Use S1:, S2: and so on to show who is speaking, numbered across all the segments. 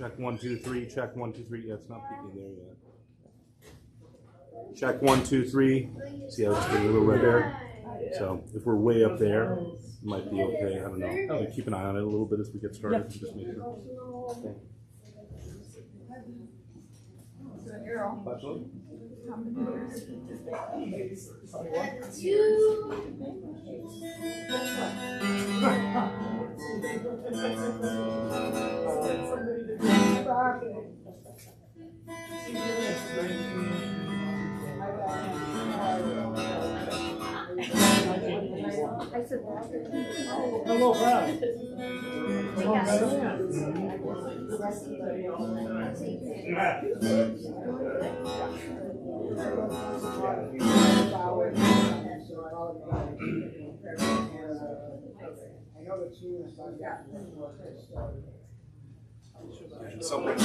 S1: Check 1, 2, 3. Check 1, 2, 3. Yeah, it's not peeking there yet. Check 1, 2, 3. See how it's getting a little red there? So if we're way up there, it might be okay. I don't know. Keep an eye on it a little bit as we get started. And just make sure. Okay.
S2: Hello, Brad.
S1: Someone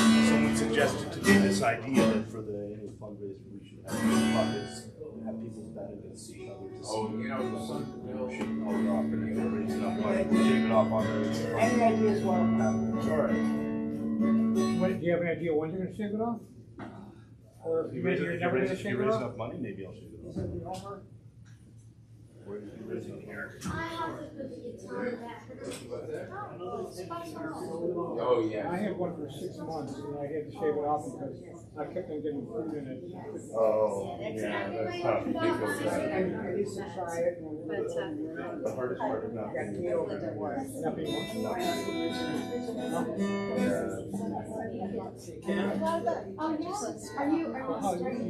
S1: suggested to me this idea that for the annual fundraiser we should have buckets, have people standing and see each other. Oh, you know, the sun should hold off and everybody's enough money to shave it off on the.
S2: Any ideas welcome. Sorry. Do you have an idea when you're going to shave it off? Or
S1: If you raise enough money, maybe I'll shave it off. Where did you raise it here?
S3: I have to put the guitar back.
S4: Oh, yeah.
S2: I had one for 6 months and I had to shave it off because I kept on getting food in it.
S1: Oh, yeah, that's tough. You can't go for that.
S2: I used to try it and
S1: The hardest part is not being able to work.
S2: nothing more.
S3: Oh, yes. Are you
S2: You're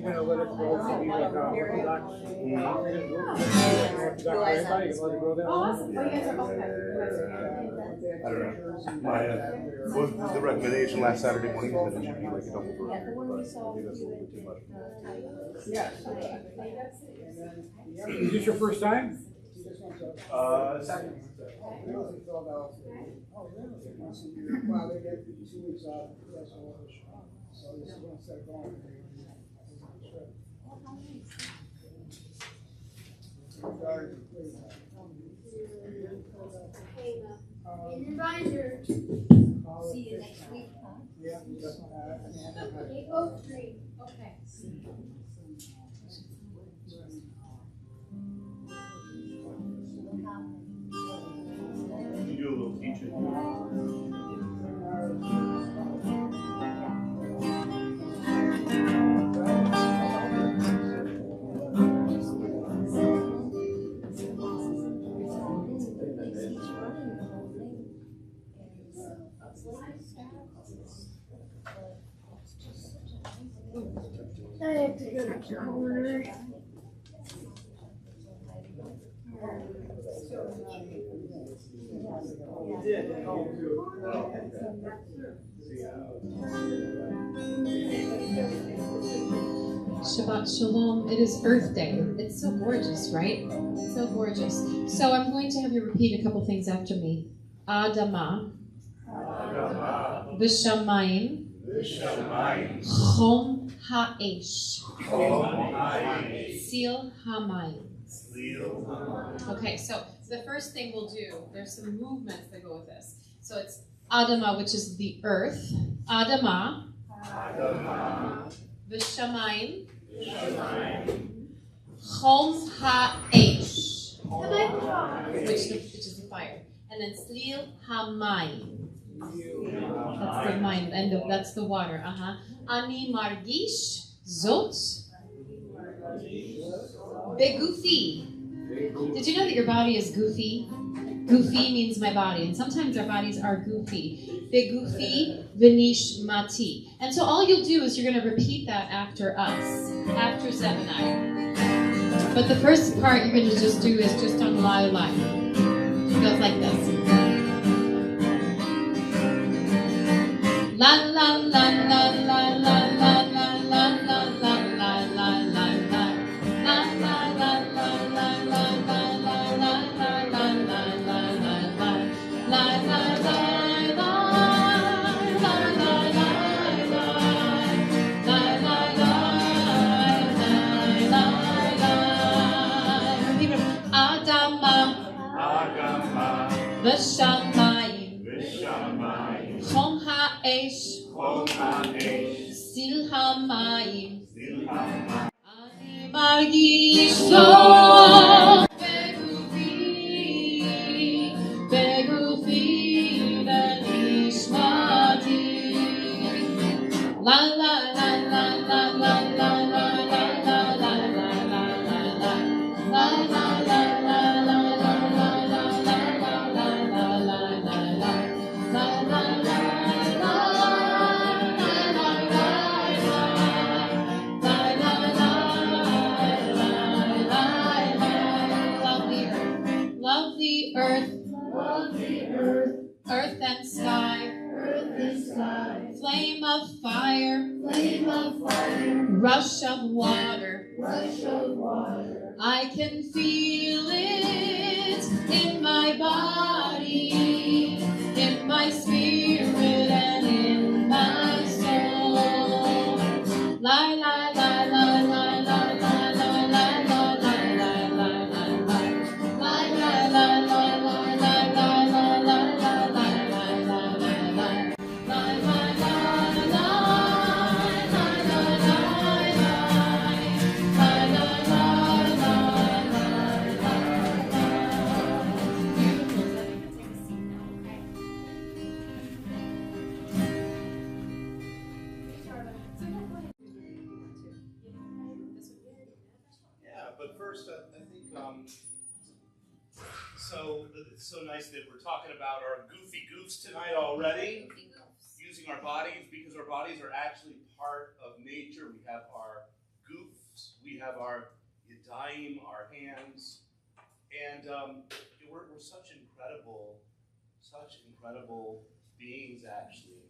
S2: gonna let it grow to be like Orthodox. You're gonna let it grow that long?
S3: Oh, you guys are okay.
S1: I don't know. My was the recommendation last Saturday morning was that it should be like a double burger, but I think that's a little bit too much.
S2: Is this your first time?
S1: Second.
S5: Well, they get 2 weeks off, that's all. So this is one set going.
S3: An reminder. See you next week, huh?
S5: Yeah.
S3: 8:03. Okay.
S1: You do a little teaching.
S3: I have to go to the corner.
S6: Shabbat Shalom. It is Earth Day. It's so gorgeous, right? It's so gorgeous. So I'm going to have you repeat a couple things after me. Adama. V'shamayim. Chom ha'esh. Seal hamayim. Okay, so the first thing we'll do, there's some movements that go with this. So it's Adama, which is the earth. Adama. V'shamayim. Chom ha'esh. Which is the fire. And then Slil hamayim. That's the mind, that's the water. Ani margish zot begufi. Did you know that your body is goofy? Goofy means my body, and sometimes our bodies are goofy. Begufi v'nish mati. And so all you'll do is you're going to repeat that after us, after Zev and I. But the first part you're going to just do is just on la la. It goes like this. La la la la la la la la la la la la la la la. La la la la la la la la la la la la la la la V'shamayim Chom ha'esh סביל המים, אני מרגיש טוב בגופי, בגופי ונשמתי. לה לה לה לה לה לה לה לה לה earth and sky, flame of fire, rush of water, I can feel it in my body, in my spirit and in my soul. La la la la la la la la la la la la
S1: But first, I think it's so nice that we're talking about our goofy goofs tonight already, using our bodies, because our bodies are actually part of nature. We have our goofs, we have our yadayim, our hands, and we're such incredible beings, actually.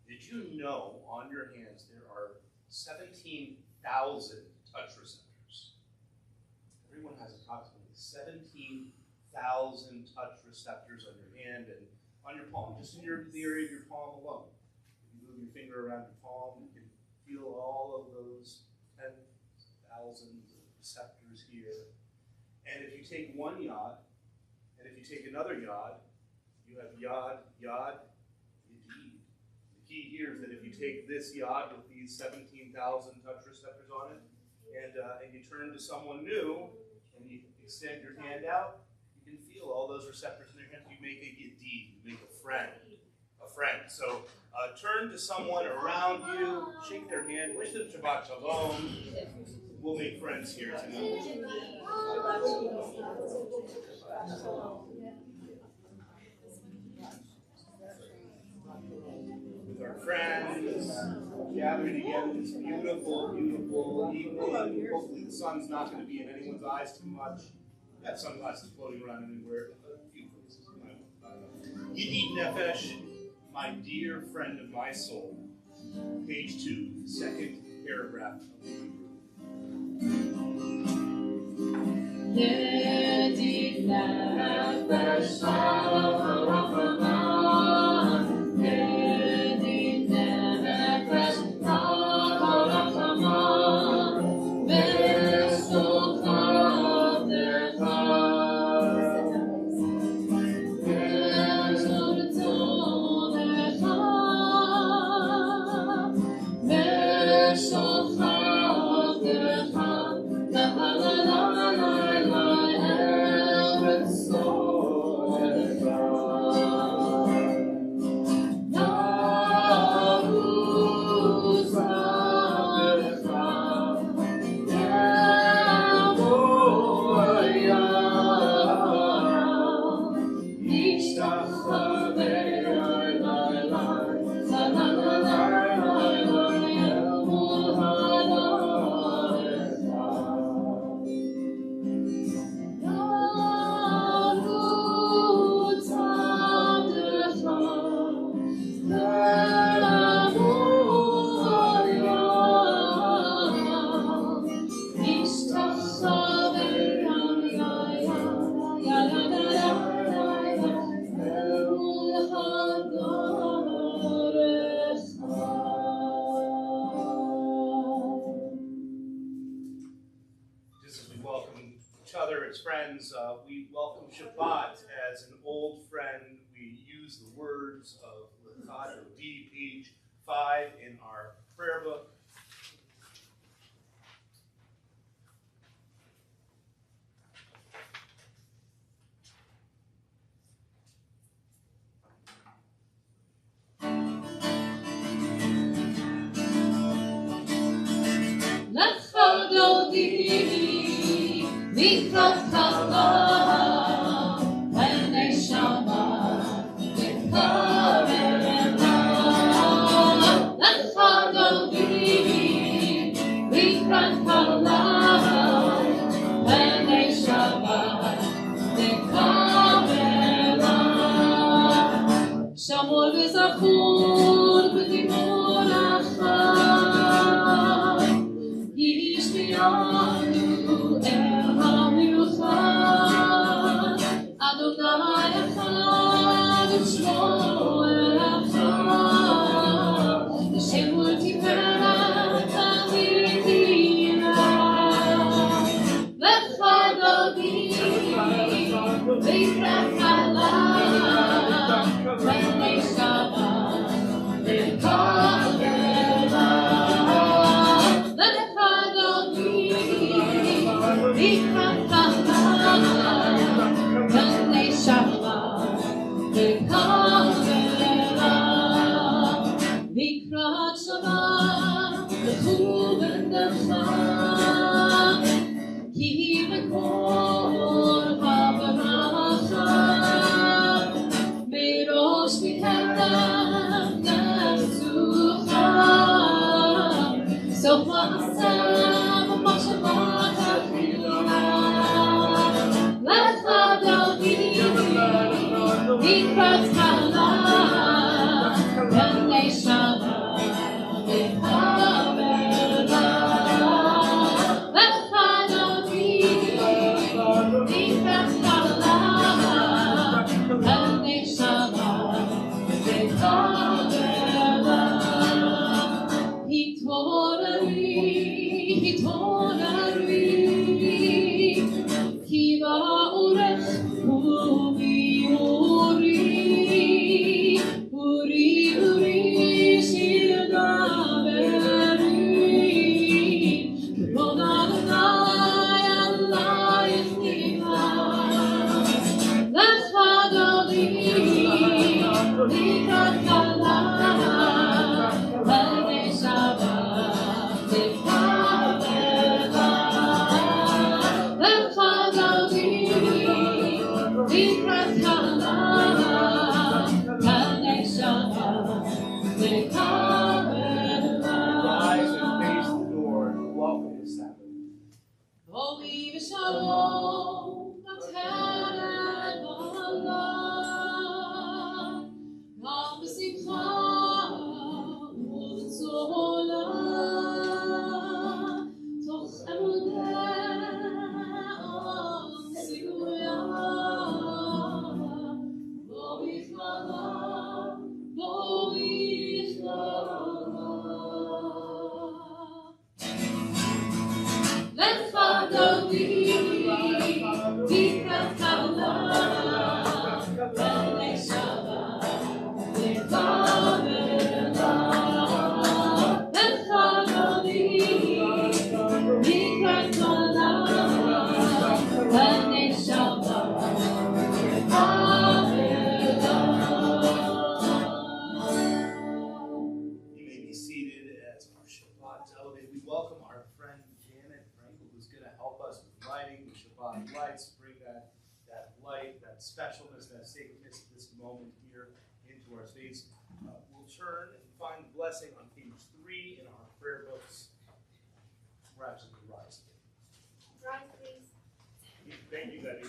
S1: Did you know on your hands there are 17,000 touch receptors? Everyone has approximately 17,000 touch receptors on your hand and on your palm, just in the area of your palm alone. If you move your finger around your palm, you can feel all of those 10,000 receptors here. And if you take one yod, and if you take another yod, you have yod, yod, yadid. The key here is that if you take this yod with these 17,000 touch receptors on it, and you turn to someone new, and you extend your hand out, you can feel all those receptors in your hand. You make a yadid, you make a friend. So turn to someone around you, shake their hand, wish them Shabbat Shalom. We'll make friends here tonight. With our friends, gathering together this beautiful, beautiful evening. Hopefully the sun's not going to be in anyone's eyes too much. We've got sunglasses floating around anywhere. A few places. Yedid Nefesh, my dear friend of my soul. Page 2, the second paragraph of the Hebrew.
S6: Yedid Nefesh,
S1: We welcome Shabbat as an old friend. We use the words of Linktr.ee, page 5 in our prayer book.
S6: Shamol v'zachor b'dimor achar Yishmi'anu el ha'miluchad Adonai echad u'shmo echad Shemur tiferet avitina V'chad David v'yifrach alav B'nei Shabbat v'kol elav V'chad David v'yifrach alav B'nei Shabbat v'kol elav V'krat Shabbat v'chu b'ndecha Ki v'kol ha'baracha Mirosh v'ketam nefsucha Sof ma'aseh v'machshavat ha'chila Lecha David v'krat halav B'nei Shabbat v'kol elav Lecha David v'krat halav B'nei Shabbat v'kol elav Hitorari Ki ba'orech Uri shir daveri K'vod Adonai alayich nivach Lecha David v'krat halav B'nei Shabbat v'kol elav Lecha David v'krat halav B'nei Shabbat v'kol
S1: Rise and face
S6: elav
S1: the door. Welcome the Sabbath.
S6: Holy v'shalom, v'teret v'halal, Gam b'simcha u'b'tzola, Toch emunah tzivua, Bo b'ichlala, Bo b'ichlala. Lecha David v'krat halav B'nei Shabbat v'kol elav Lecha David v'krat halav B'nei Shabbat v'kol elav
S1: You may be seated as our Shabbat elevate. We welcome our friend Janet Frankel, who's going to help us with lighting the Shabbat lights, bring that light, that specialness, that sacredness of this moment here into our space. We'll turn and find the blessing on page 3 in our prayer books. We're actually rise.
S3: Rise, please.
S1: Thank you, Betty.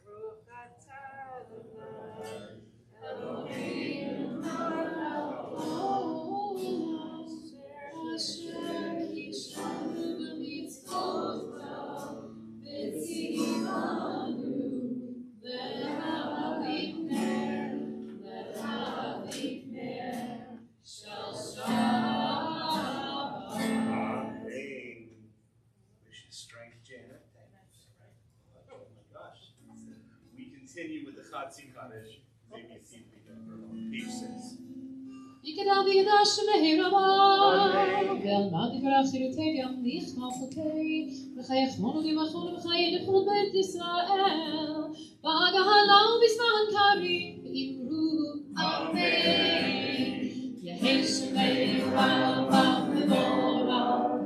S4: Baruch atah Adonai, Eloheinu melech haolam.
S1: continue with the Chatzi Kaddish. Maybe see if we can page 6.
S6: יקדל ויקדש שמי רבה, ואלמד דבריו חירותי וימליך מלכותי, וחייכמונו דמחונו וחיי נכות בית ישראל, בהגהלה ובזמן קריב, ואמרו אמן. יהי שמי רבה ומבורך,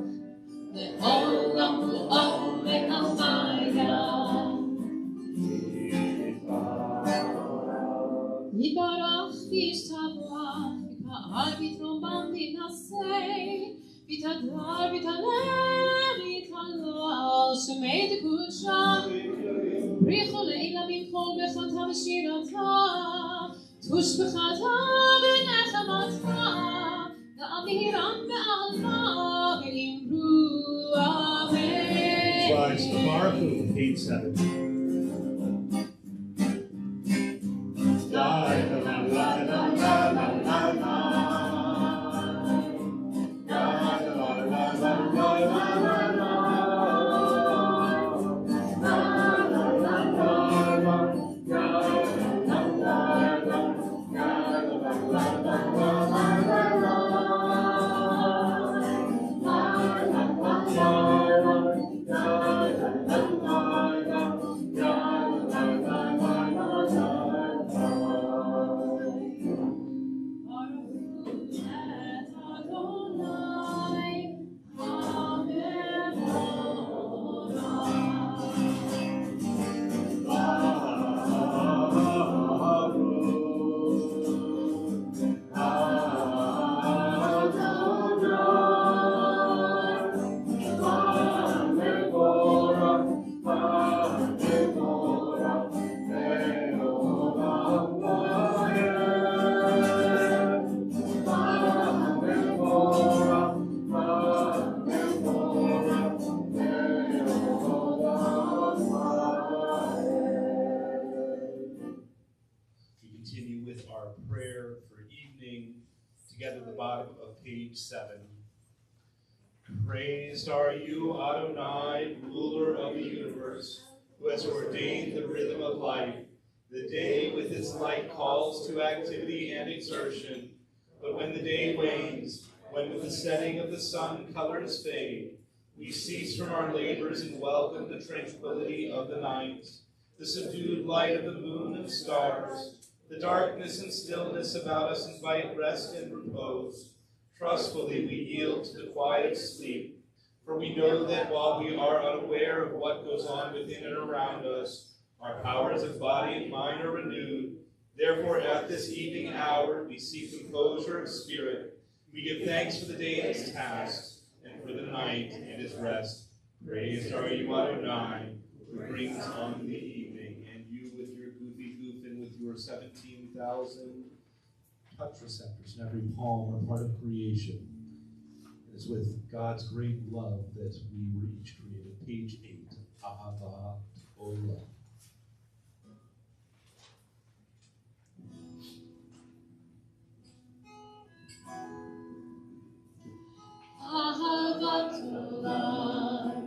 S6: לעולם ולעולם ועלמיה. יתברך וישתבח, יקהל ויתרומם וינשא, ויתהדר ויתהלל ויתהלל שמי דקודשה. בריחו לעילמים כל ברכתה ושירתה, תושבחתה ונחמתה, לאמירם בעלמה ואמרו אמן.
S1: Rise to Baruch, page 7. Together the bottom of page 7. Praised are you, Adonai, ruler of the universe, who has ordained the rhythm of life. The day with its light calls to activity and exertion, but when the day wanes, when with the setting of the sun colors fade, we cease from our labors and welcome the tranquility of the night, the subdued light of the moon and stars. The darkness and stillness about us invite rest and repose. Trustfully we yield to the quiet of sleep, for we know that while we are unaware of what goes on within and around us, our powers of body and mind are renewed. Therefore, at this evening hour, we seek composure of spirit. We give thanks for the day and its tasks, and for the night and its rest. Praised are you, Adonai, who brings on the evening, and you with your goofy goof and with your 17,000 touch receptors in every palm are part of creation. It is with God's great love that we were each created. Page 8, Ahavat Olam.
S6: Ahavat Olam,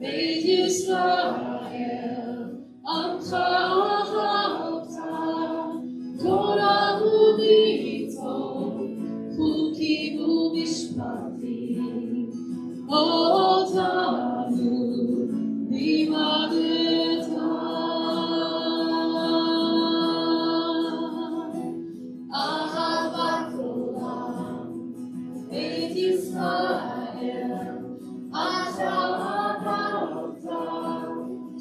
S6: Beit Yisrael, Amcha Ahavta, Torah u'mitzvot, Chukim u'mishpatim, Otanu limadeta. Ahavat Olam, Beit Yisrael, Amcha Ahavta,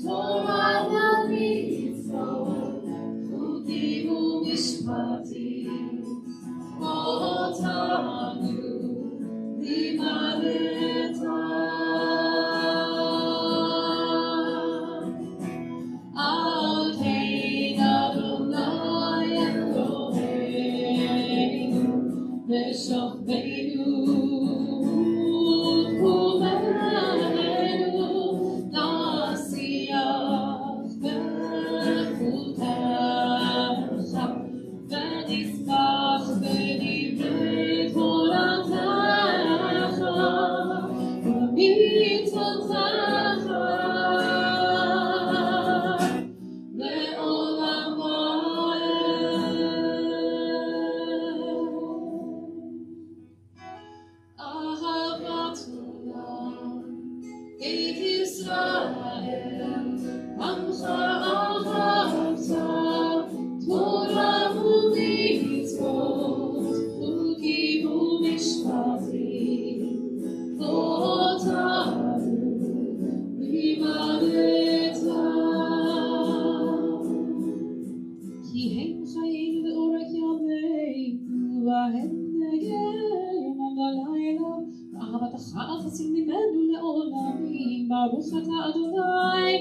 S6: Torah u'mitzvot, Chukim u'mishpatim, Otanu limadeta. Al Kein Adonai Eloheinu v'shofteinu u'kumeinu nasiach b'chutecha v'nisbach b'divrei toratecha u'mitzvotecha le'olam. בית ישראל, עמך אהבת, תורה ומצוות, חוקים ומשפטים, אותנו לימדת. כי הם חיים לאורך ימינו, והם נגד יומם ולילה, ואהבתך תציל ממנו לעולמים. ברוך אתה אדוני,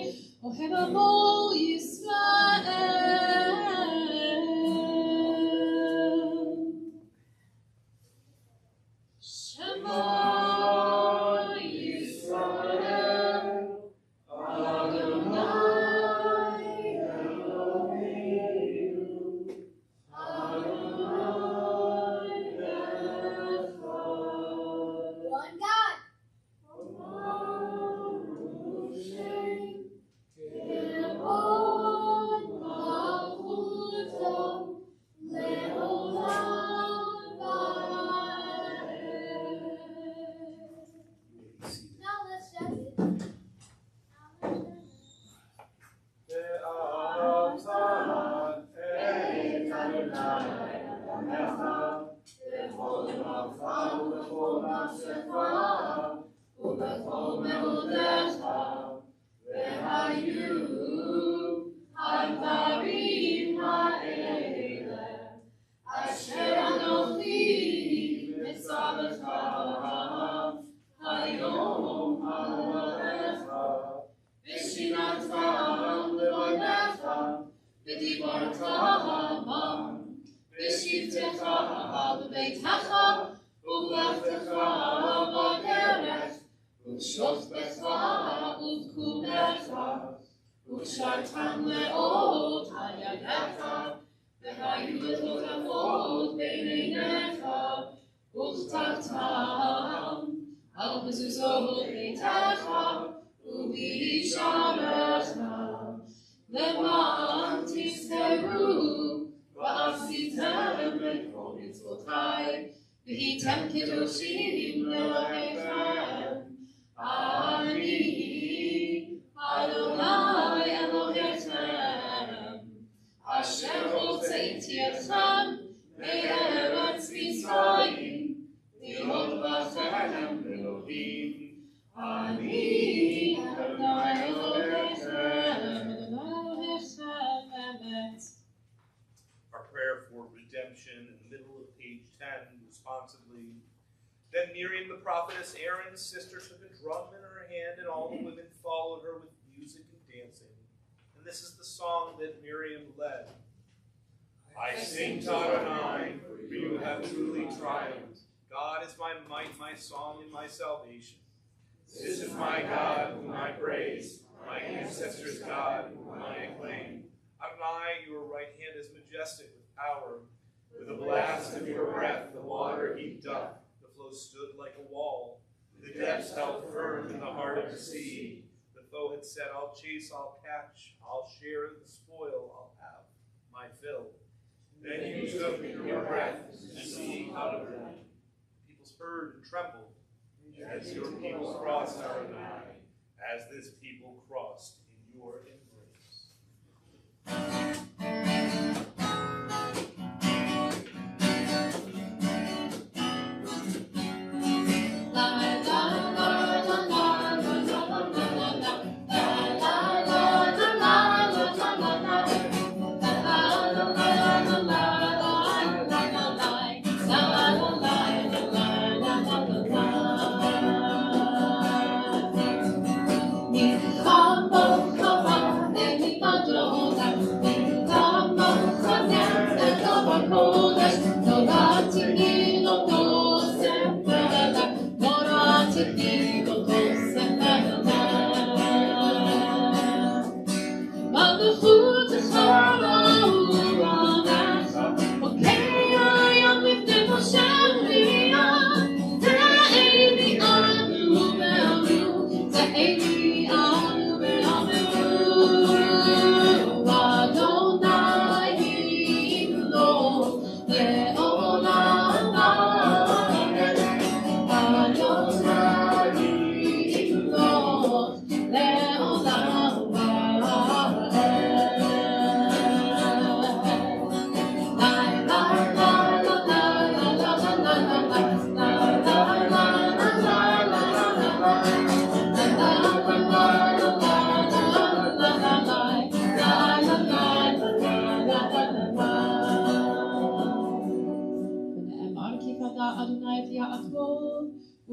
S6: אוהב עמו ישראל. שמע ישראל, אדוני
S3: One God. Now let's judge it.
S6: בשבתך בביתך ובלכתך בדרך ובשוכבך ובקומך וקשרתם לאות על ידך והיו לטוטפות בין עיניך וכתבתם על מזוזות ביתך ובשעריך למען תזכרו ועשיתם לכל מצוותיי והייתם קדושים לאלוהיכם. אני אדוני אלוהיכם אשר הוצאתי אתכם מארץ מצרים להיות בכם אלוהים. אני אדוני אלוהיכם אמת.
S1: Our prayer for redemption in the middle of page 10, responsibly. Then Miriam the prophetess, Aaron's sister, took a drum in her hand, and all the women followed her with music and dancing. And this is the song that Miriam led. I sing to Adonai, for you have truly triumphed. God is my might, my song, and my salvation. This is my God, whom I praise, my ancestors' God, whom I acclaim. Adonai, your right hand is majestic with power. With a blast of your breath, the water heaped up. The flow stood like a wall. The depths held firm in the heart of the sea. The foe had said, I'll chase, I'll catch, I'll share the spoil, I'll have my fill. Then you took your breath, and the sea covered them. Peoples heard and trembled as your people crossed Adonai, as this people crossed in your embrace.
S6: Come on,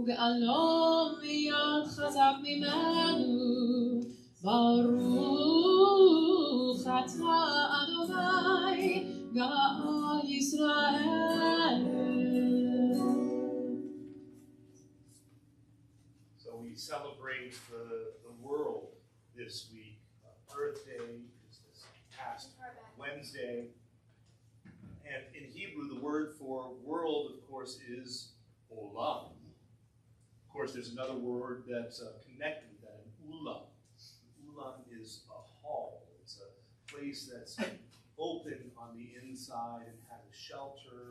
S6: ועלום מיד חזק ממנו. ברוך אתה אדוני גאל ישראל.
S1: So we celebrate the world this week. Earth Day is this past Wednesday. And in Hebrew, the word for world, of course, is olam. Of course, there's another word that's connected with that, an ulam. Ulam is a hall. It's a place that's open on the inside and has a shelter,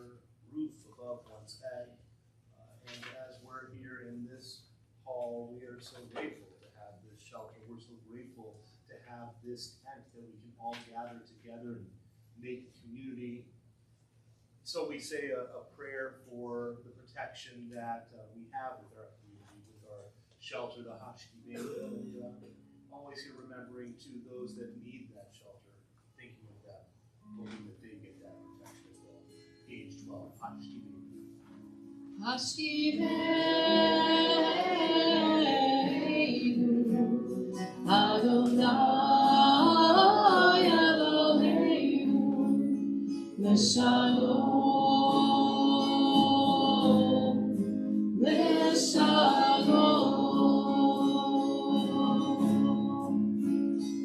S1: roof above one's head. And as we're here in this hall, we are so grateful to have this shelter. We're so grateful to have this tent that we can all gather together and make community. So we say a prayer for the protection that we have with our community, with our shelter, the Hashkimin, and always here remembering to those that need that shelter, thinking of them, hoping that they get that protection as well. Page 12, Hashkimin.
S6: Hashkiveinu Adonai Eloheinu Leshalom, Leshalom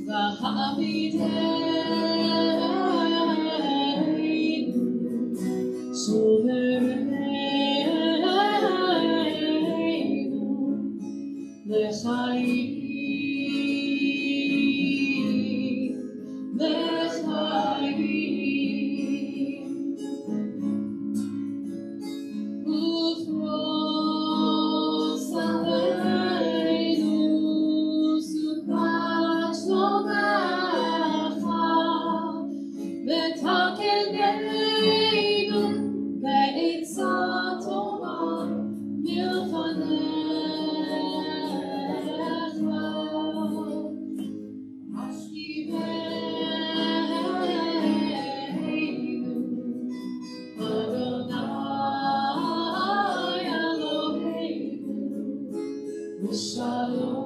S6: V'hamideinu Sovereinu L'chaim, L'chaim Ufros aleinu sukat shlomecha v'takeneinu be'etza tova milfanecha Hashkiveinu Adonai Eloheinu Shalom,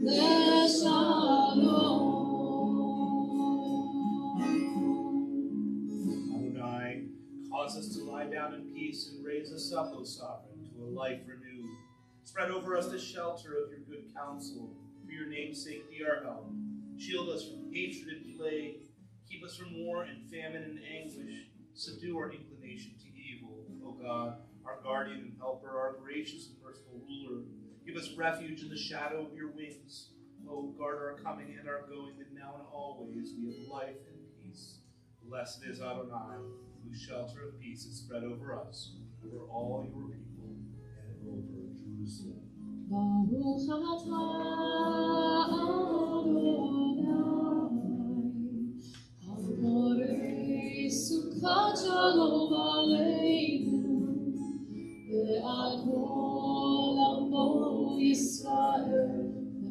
S6: Leshalom.
S1: Adonai, cause us to lie down in peace and raise us up, O Sovereign, to a life renewed. Spread over us the shelter of your good counsel. For your name's sake, be our help. Shield us from hatred and plague. Keep us from war and famine and anguish. Subdue our inclination to evil, O God, our guardian and helper, our gracious and merciful ruler. Give us refuge in the shadow of your wings. O guard our coming and our going, that now and always we have life and peace. Blessed is Adonai, whose shelter of peace is spread over us, over all your people, and over Jerusalem.
S6: Baruch atah Adonai, haborei sukkot shalom aleinu, ve'al kol amo Yisrael,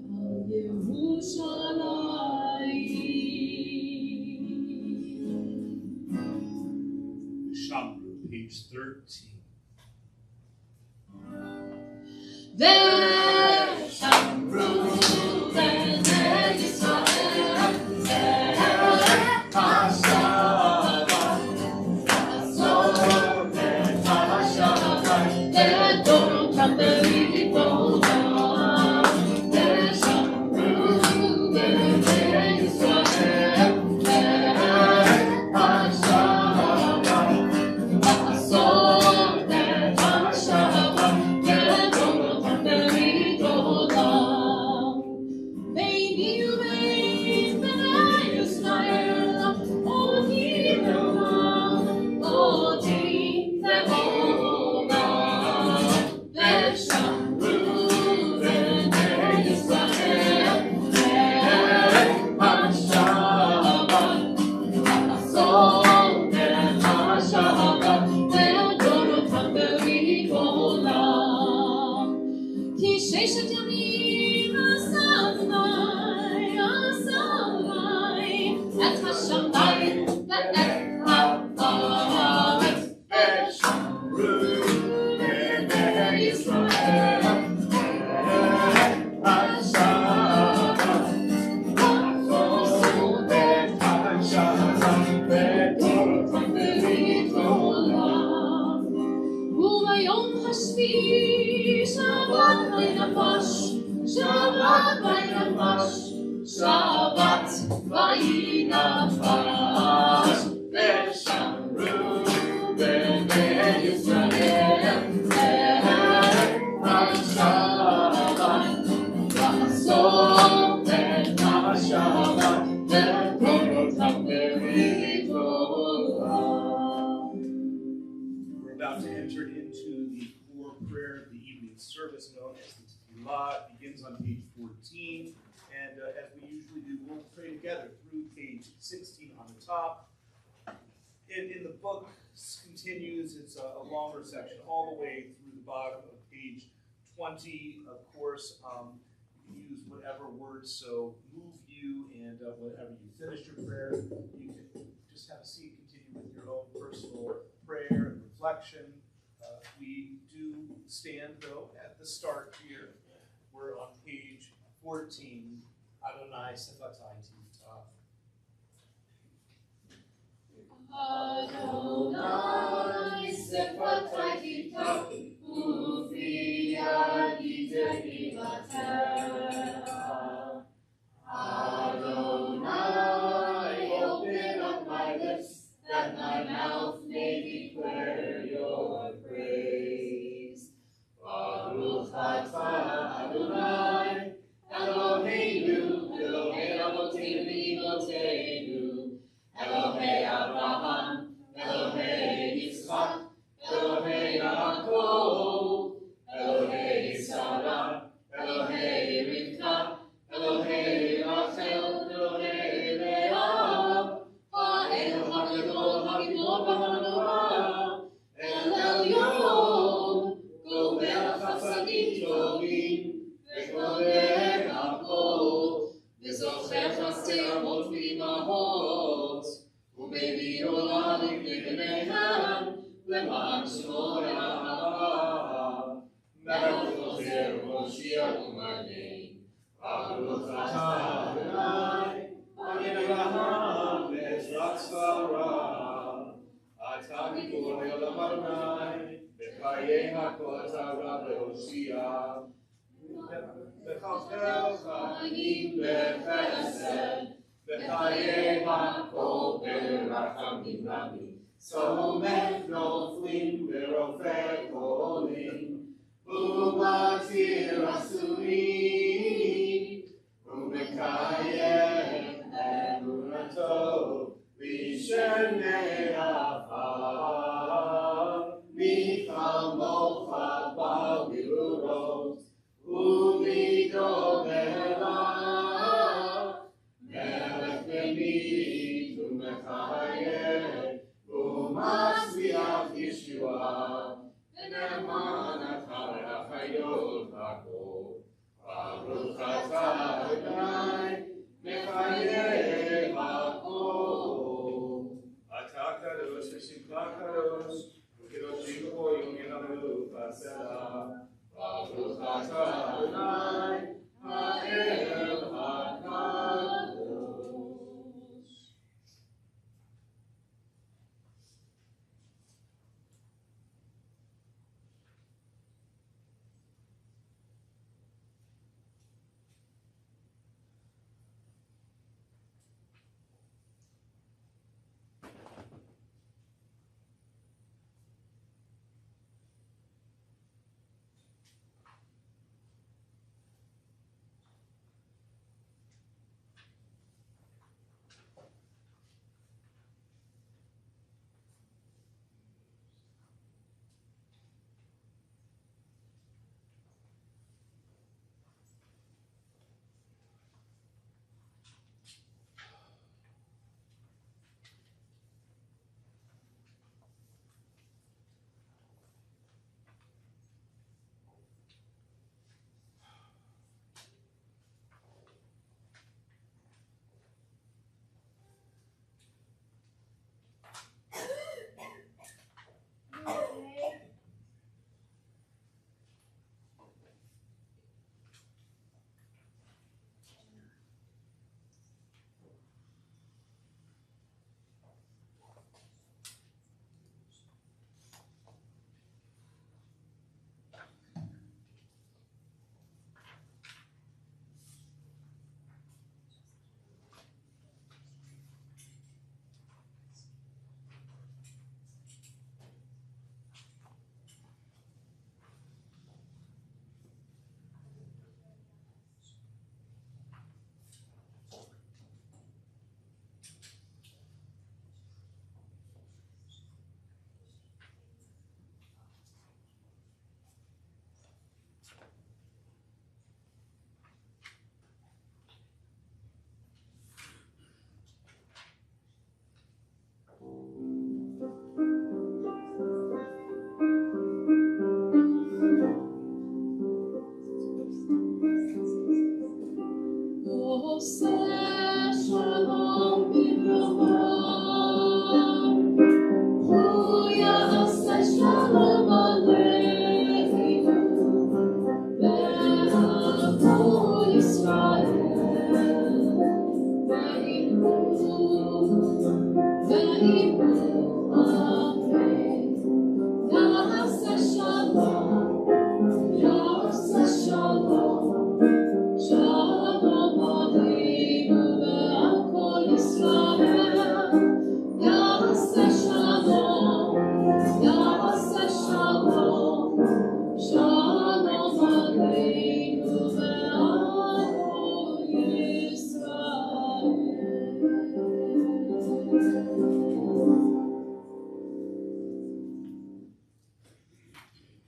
S6: ve'al Yerushalayim.
S1: Shabbat, page 13.
S6: Ve'shamru b'nei Yisrael et ha-Shabbat, v'asor et ha-Shabbat, לדורותם בריבונם. ve'shamru b'nei Yisrael et ha-Shabbat, v'asor et ha-Shabbat, לדורותם בריבונם. ביני ובין בני ישראל אותי לעולם, אותי לעולם. ושמרו בני ישראל את השבת, לעשות את השבת, לדורותם בריבונם. כי ששת ימים עשה אדוני את השמיים ואת הארץ, ושמרו Shabbat v'nafesh, Shabbat v'nafesh, Shabbat v'nafesh, v'shamru b'nei Yisrael, v'shabbat v'asor v'shabbat v'korot ha'merivot.
S1: We're about to enter into the core prayer of the evening service known as the Tefillah. It begins on page 14, and as we usually do, we'll pray together through page 16 on the top. In the book continues, it's a longer section all the way through the bottom of page 20. Of course, you can use whatever words so move you, and whenever you finish your prayer, you can just have a seat, continue with your own personal prayer and reflection. We do stand, though, at the start here. We're on page 14. Adonai Sefatai Tifta.
S6: Adonai sefatai tiftach, ufi yadi tehilatecha. Adonai, open up my lips, that my mouth may declare your praise. Baruch atah Adonai, Eloheinu, Elohei Avotenu v'Imotenu, Elohei Abraham, Elohei Yitzchak, Elohei Yaakov, Elohei Sarah, Elohei Rivka, Elohei Rachel, Elohei Leah, Ha'el HaGadol HaGidol v'Hanorah, El Elyon, Gomer Chasadim Tovim, V'Gomer HaKol, V'Zocher Chasdei Avot v'Imahot, U'Mevir Olam Livnei Bneihem, Le'man Shmo Ve'Ahava, Melech Ozer Moshiach U'Magen, Baruch atah Adonai, Magen Avraham ve'Ezrat Sarah, Atah Gibor Olam Adonai, B'chayei HaKol Torah ve'Hoshia, B'chalchel Chayim b'Chesed, B'chayei HaKol b'Rachamim Rabim, Somech Noflim v'Rofeh Cholim, U'Matir Asurim, U'Mekayem Emunato B'Shenei Afar, Michamocha Ba'Gilurot, U'Midomelah, Melech Benit U'Mechayem, U'Masliach Yeshua, V'Ne'eman Atah Ha'chayot HaKol, Baruch atah Adonai, Mechayei HaKol. Atah Kadosh v'Shimcha Kadosh, U'Kedoshim Koyim Yinamu B'Selah. Baruch atah Adonai, Ha'el HaKadosh.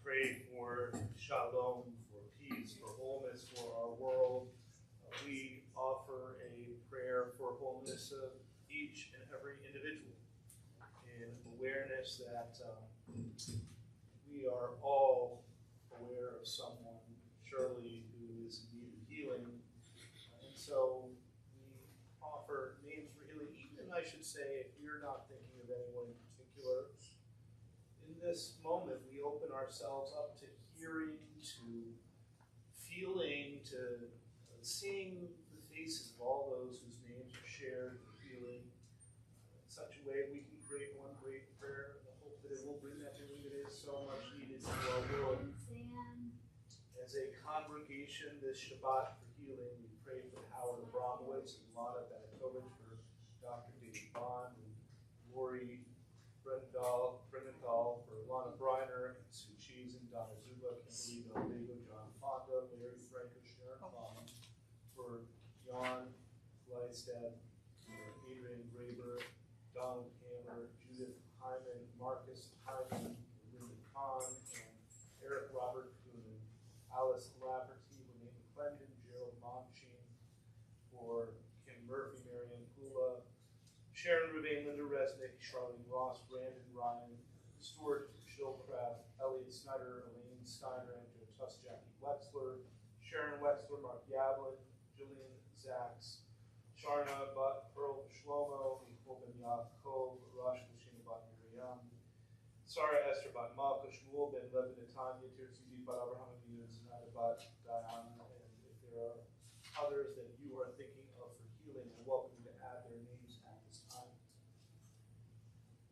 S1: Pray for shalom, for peace, for wholeness for our world. We offer a prayer for wholeness of each and every individual, in awareness that we are all aware of someone, surely, who is in need of healing. And so we offer names for healing, even, I should say, if we're not thinking of anyone in particular. In this moment, we open ourselves up to hearing, to feeling, to seeing the faces of all those whose names are shared, feeling in such a way we can create one great prayer in the hope that it will bring that healing that is so much needed to our world. As a congregation this Shabbat for healing, we pray for Howard Abramowitz and Lana Banakovich, for Dr. David Bond, and Lori Brendahl, for Lana Briner, and Sue Cheese, and Donna Zuba, Kimberly Delvego, John Fonda, Larry Franco, Sharon Bond, for Jan Leistad, Adrian Graber, Donald Hammer, Judith Hyman, Marcus Hyman, Linda Kahn, and Eric Robert Kuhn, Alice Lafferty, Renee McClendon, Gerald Monchin, for Kim Murphy, Marianne Kula, Sharon Rubin, Linda Resnick, Charlene Ross, Brandon Ryan, Stuart Shilcraft, Elliot Snyder, Elaine Steiner, Andrew Tuss, Jackie Wexler, Sharon Wexler, Mark Yavlin, Julian Zaks, Sharna Butt, Earl Shlomo, Nicole Ben Yaakov, Rosh Lashina Bat Miriam, Sarah Esther Bat Malka, Shmuel Ben Levin, Natanya, Tirzi Bat Abraham, and Zanata Bat Diana. And if there are others that you are thinking of for healing, you're welcome to add their names at this time.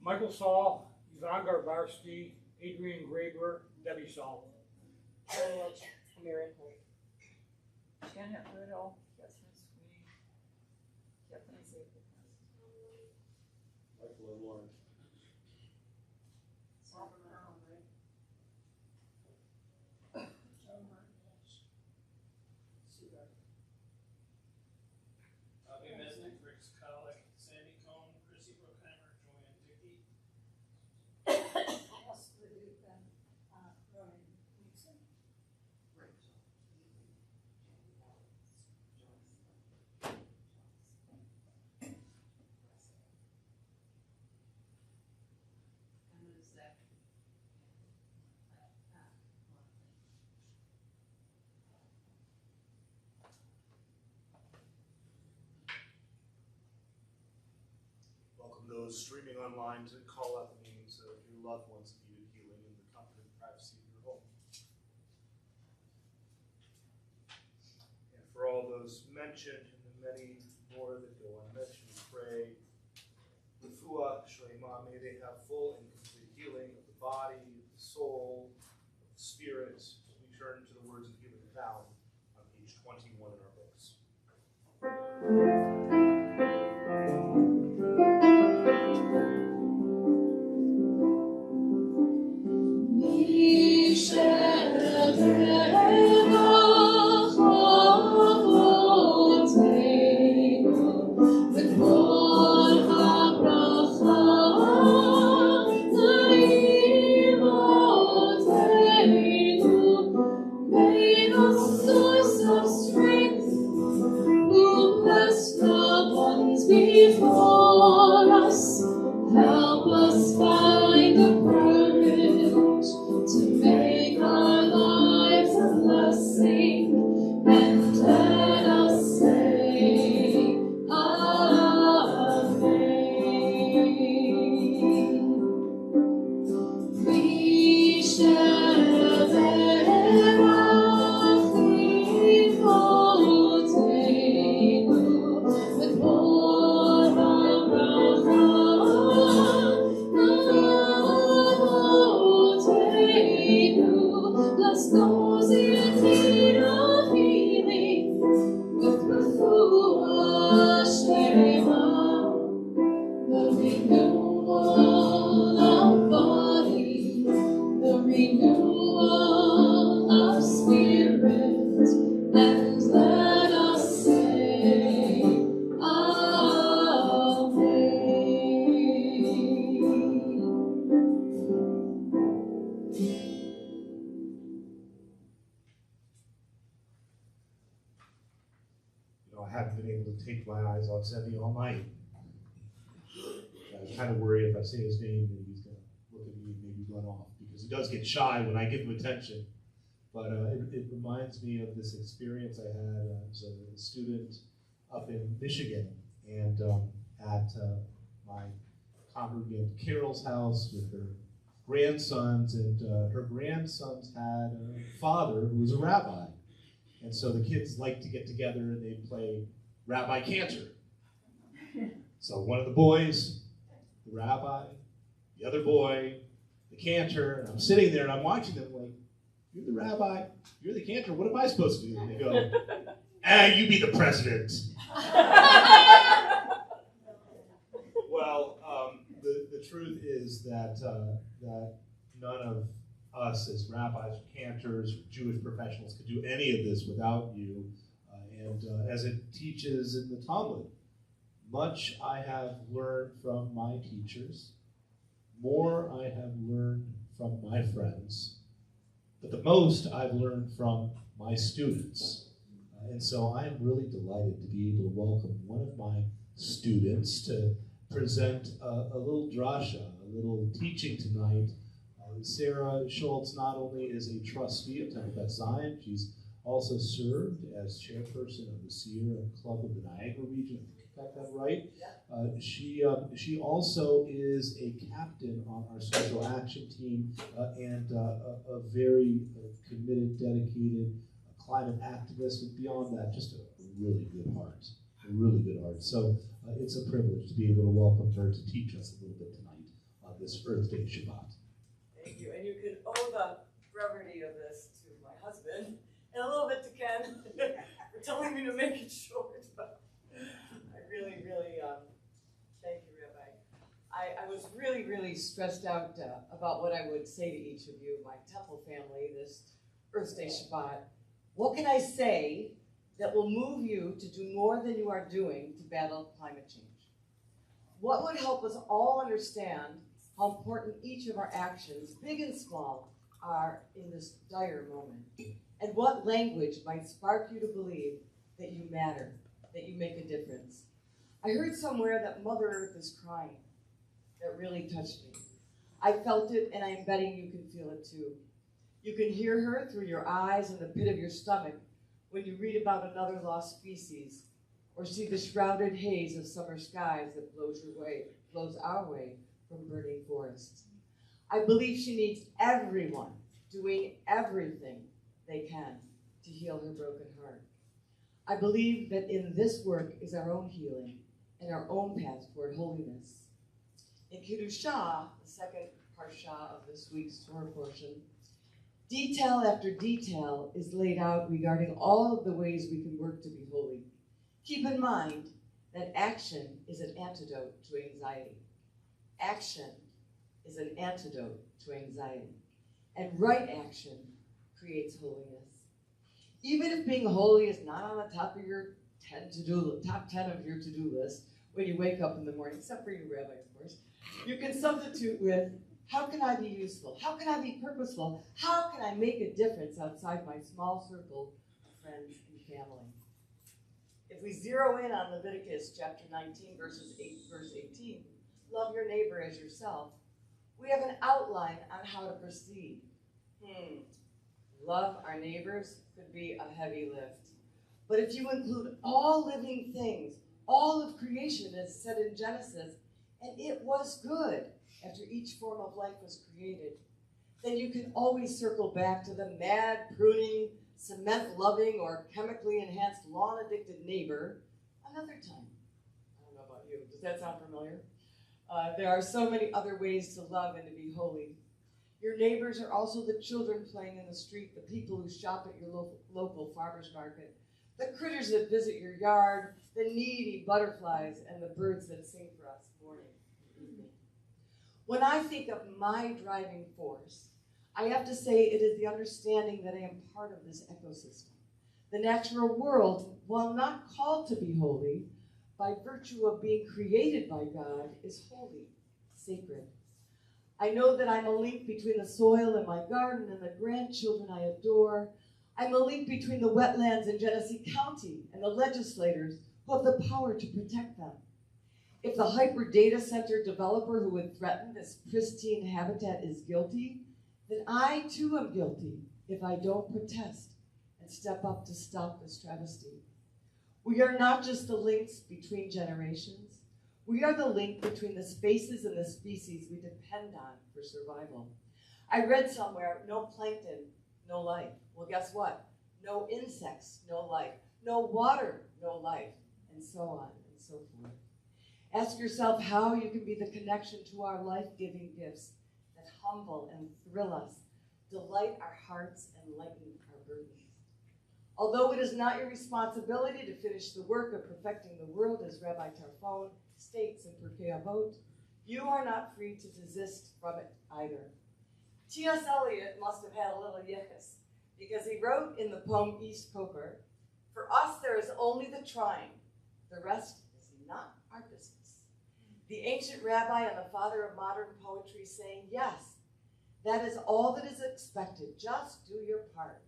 S2: Michael Saul, Ivan Garbarsky, Adrian Graber, Debbie Saul.
S7: Mary Holt, Janet Little, Catherine Sweeney, Kathleen Zaker,
S1: Michael and Lauren.
S8: Bobby Mesnick, Rick Skalik, Sandy Cohn, Chrissy Brookheimer, Joanne Dickey.
S1: Welcome those streaming online to call out the names of your loved ones that needed healing in the comfort and privacy of your home. And for all those mentioned and the many more that go unmentioned, we pray Refuah Shlema, may they have full and complete healing of the body, of the soul, of the spirit. We turn to the words of healing found on page 21 in our books.
S6: Before us, help us find the courage to make our lives a blessing, and let us say
S1: I haven't been able to take my eyes off Zevi all night. I kind of worry if I say his name, that he's going to look at me and maybe run off, because he does get shy when I give him attention. But it reminds me of this experience I had as a student up in Michigan, and at my congregant Carol's house with her grandsons, and her grandsons had a father who was a rabbi. And so the kids like to get together and they play Rabbi Cantor. So one of the boys, the rabbi, the other boy, the cantor, and I'm sitting there and I'm watching them like, you're the rabbi, you're the cantor, what am I supposed to do? And they go, you be the president. Well, the truth is that none of us as rabbis or cantors or Jewish professionals could do any of this without you. And as it teaches in the Talmud, much I have learned from my teachers, more I have learned from my friends, but the most I've learned from my students. And so I am really delighted to be able to welcome one of my students to present a little drasha, a little teaching tonight. Sarah Schultz not only is a trustee of templebethzion, she's also served as chairperson of the Sierra Club of the Niagara region. I think I got that right. She also is a captain on our social action team and a very committed, dedicated climate activist, and beyond that, just a really good heart. A really good heart. So it's a privilege to be able to welcome her to teach us a little bit tonight on this Earth Day Shabbat.
S9: Thank you. And you can owe the brevity of this to my husband and a little bit to Ken for telling me to make it short. But I really, thank you, Rabbi. I was really stressed out about what I would say to each of you, my temple family, this Earth Day Shabbat. What can I say that will move you to do more than you are doing to battle climate change? What would help us all understand how important each of our actions, big and small, are in this dire moment? And what language might spark you to believe that you matter, that you make a difference? I heard somewhere that Mother Earth is crying. That really touched me. I felt it, and I'm betting you can feel it too. You can hear her through your eyes and the pit of your stomach when you read about another lost species, or see the shrouded haze of summer skies that blows our way from burning forests. I believe she needs everyone doing everything they can to heal her broken heart. I believe that in this work is our own healing and our own path toward holiness. In Kiddushah, the second parsha of this week's Torah portion, detail after detail is laid out regarding all of the ways we can work to be holy. Keep in mind that action is an antidote to anxiety. Action is an antidote to anxiety. And right action creates holiness. Even if being holy is not on the top of your top 10 of your to-do list when you wake up in the morning, except for you, Rabbi, of course, you can substitute with, how can I be useful? How can I be purposeful? How can I make a difference outside my small circle of friends and family? If we zero in on Leviticus chapter 19, verse 18, love your neighbor as yourself, we have an outline on how to proceed. Love our neighbors could be a heavy lift. But if you include all living things, all of creation as said in Genesis, and it was good after each form of life was created, then you can always circle back to the mad, pruning, cement-loving, or chemically enhanced lawn-addicted neighbor another time. I don't know about you. Does that sound familiar? There are so many other ways to love and to be holy. Your neighbors are also the children playing in the street, the people who shop at your local farmer's market, the critters that visit your yard, the needy butterflies, and the birds that sing for us morning and evening. When I think of my driving force, I have to say it is the understanding that I am part of this ecosystem. The natural world, while not called to be holy, by virtue of being created by God, is holy, sacred. I know that I'm a link between the soil in my garden and the grandchildren I adore. I'm the link between the wetlands in Genesee County and the legislators who have the power to protect them. If the hyper data center developer who would threaten this pristine habitat is guilty, then I too am guilty if I don't protest and step up to stop this travesty. We are not just the links between generations. We are the link between the spaces and the species we depend on for survival. I read somewhere, no plankton, no life. Well, guess what? No insects, no life. No water, no life, and so on and so forth. Ask yourself how you can be the connection to our life-giving gifts that humble and thrill us, delight our hearts, and lighten our burdens. Although it is not your responsibility to finish the work of perfecting the world, as Rabbi Tarfon states in Pirkei Avot, you are not free to desist from it either. T.S. Eliot must have had a little yichus, because he wrote in the poem East Coker, "For us there is only the trying, the rest is not our business." The ancient rabbi and the father of modern poetry saying, yes, that is all that is expected, just do your part.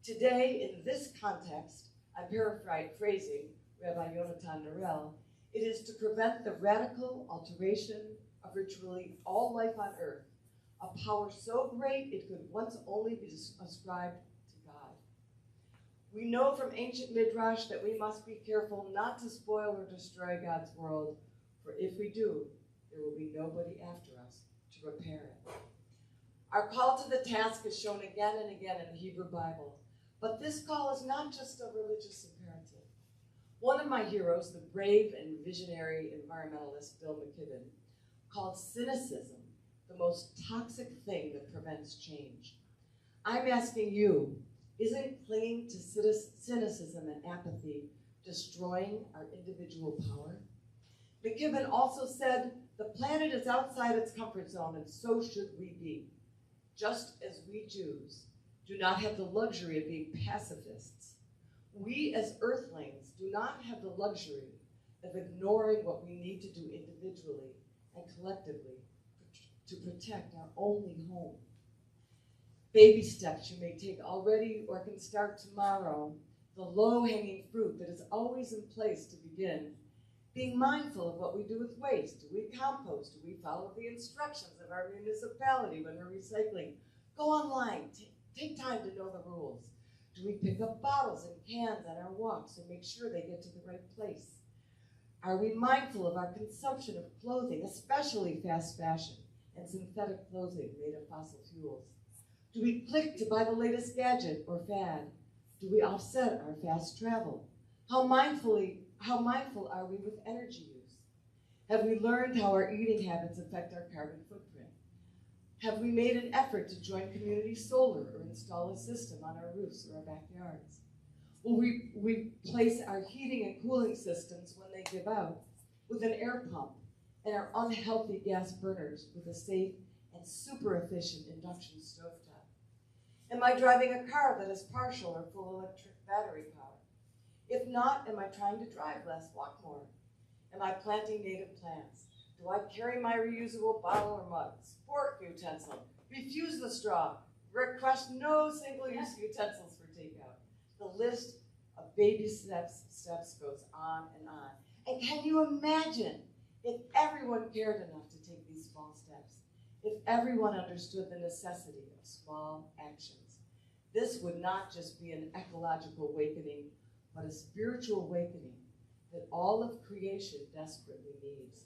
S9: Today, in this context, I'm paraphrasing Rabbi Yonatan Narel, it is to prevent the radical alteration of virtually all life on earth, a power so great it could once only be ascribed to God. We know from ancient Midrash that we must be careful not to spoil or destroy God's world, for if we do, there will be nobody after us to repair it. Our call to the task is shown again and again in the Hebrew Bible, but this call is not just a religious imperative. One of my heroes, the brave and visionary environmentalist Bill McKibben, called cynicism the most toxic thing that prevents change. I'm asking you, isn't clinging to cynicism and apathy destroying our individual power? McKibben also said, the planet is outside its comfort zone, and so should we be. Just as we Jews do not have the luxury of being pacifists, we as earthlings do not have the luxury of ignoring what we need to do individually and collectively to protect our only home. Baby steps you may take already or can start tomorrow, the low-hanging fruit that is always in place to begin. Being mindful of what we do with waste. Do we compost? Do we follow the instructions of our municipality when we're recycling? Go online, take time to know the rules. Do we pick up bottles and cans on our walks and make sure they get to the right place? Are we mindful of our consumption of clothing, especially fast fashion and synthetic clothing made of fossil fuels? Do we click to buy the latest gadget or fad? Do we offset our fast travel? How mindful are we with energy use? Have we learned how our eating habits affect our carbon footprint? Have we made an effort to join community solar or install a system on our roofs or our backyards? Will we replace our heating and cooling systems when they give out with an air pump and our unhealthy gas burners with a safe and super efficient induction stovetop? Am I driving a car that is partial or full electric battery power? If not, am I trying to drive less, walk more? Am I planting native plants? Do I carry my reusable bottle or mug, fork utensil, refuse the straw, request no single-use utensils for takeout? The list of baby steps goes on and on. And can you imagine if everyone cared enough to take these small steps? If everyone understood the necessity of small actions? This would not just be an ecological awakening, but a spiritual awakening that all of creation desperately needs.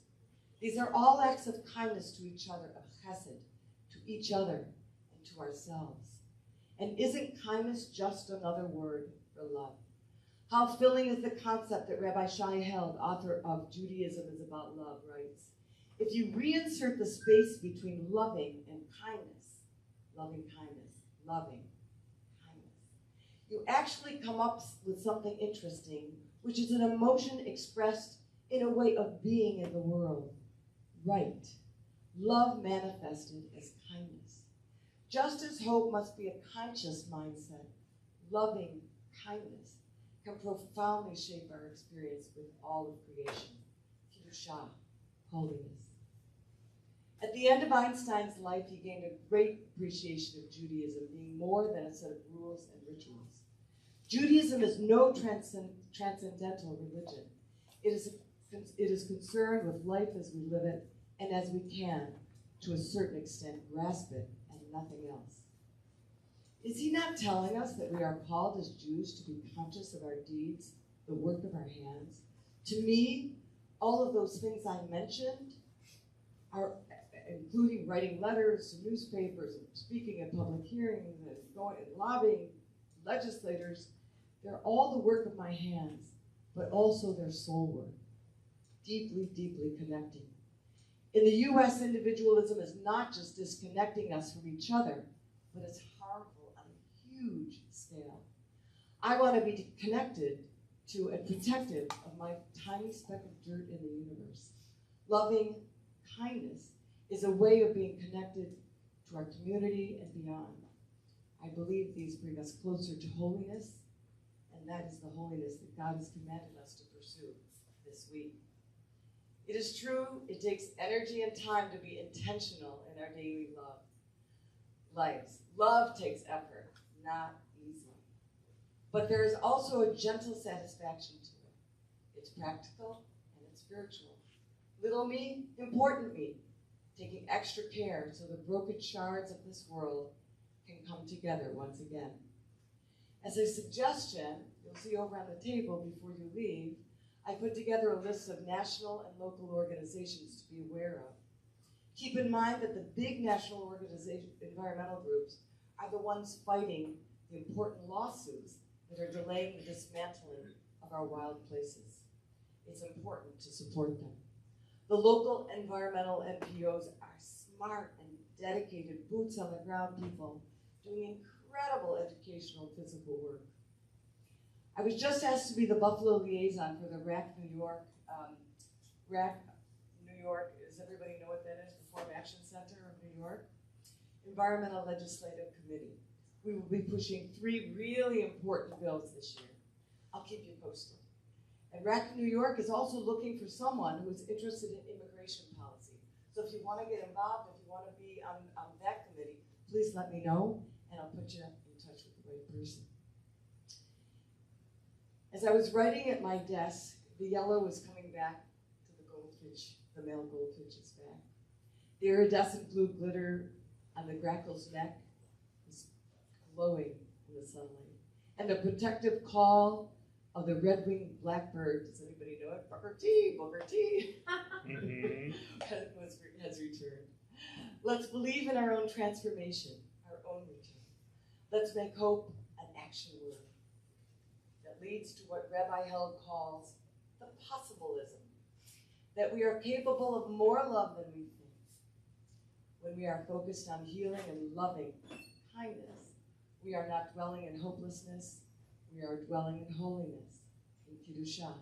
S9: These are all acts of kindness to each other, of chesed, to each other and to ourselves. And isn't kindness just another word for love? How filling is the concept that Rabbi Shai Held, author of Judaism is About Love, writes, if you reinsert the space between loving and kindness, loving kindness, loving, you actually come up with something interesting, which is an emotion expressed in a way of being in the world. Right. Love manifested as kindness. Just as hope must be a conscious mindset, loving kindness can profoundly shape our experience with all of creation. Kedusha, holiness. At the end of Einstein's life, he gained a great appreciation of Judaism being more than a set of rules and rituals. Judaism is no transcendental religion. It is concerned with life as we live it and as we can, to a certain extent, grasp it and nothing else. Is he not telling us that we are called as Jews to be conscious of our deeds, the work of our hands? To me, all of those things I mentioned are, including writing letters to newspapers and speaking at public hearings and going and lobbying legislators, they're all the work of my hands, but also their soul work, deeply, deeply connecting. In the US, individualism is not just disconnecting us from each other, but it's harmful on a huge scale. I want to be connected to and protective of my tiny speck of dirt in the universe. Loving kindness is a way of being connected to our community and beyond. I believe these bring us closer to holiness, and that is the holiness that God has commanded us to pursue this week. It is true, it takes energy and time to be intentional in our daily lives. Love takes effort, not easy. But there is also a gentle satisfaction to it. It's practical and it's spiritual. Little me, important me, taking extra care so the broken shards of this world can come together once again. As a suggestion, you'll see over on the table before you leave, I put together a list of national and local organizations to be aware of. Keep in mind that the big national environmental groups are the ones fighting the important lawsuits that are delaying the dismantling of our wild places. It's important to support them. The local environmental NPOs are smart and dedicated, boots on the ground people doing incredible educational and physical work. I was just asked to be the Buffalo liaison for the RAC New York. RAC New York, does everybody know what that is? The Reform Action Center of New York. Environmental Legislative Committee. We will be pushing 3 really important bills this year. I'll keep you posted. And RAC New York is also looking for someone who is interested in immigration policy. So if you want to get involved, if you want to be on that committee, please let me know, and I'll put you in touch with the right person. As I was writing at my desk, the yellow was coming back to the goldfinch. The male goldfinch is back. The iridescent blue glitter on the grackle's neck is glowing in the sunlight. And the protective call of the red-winged blackbird, does anybody know it? Booker T, Booker T, has returned. Let's believe in our own transformation, our own return. Let's make hope an action word that leads to what Rabbi Held calls the possibilism, that we are capable of more love than we think. When we are focused on healing and loving kindness, we are not dwelling in hopelessness, we are dwelling in holiness, in Kiddushah.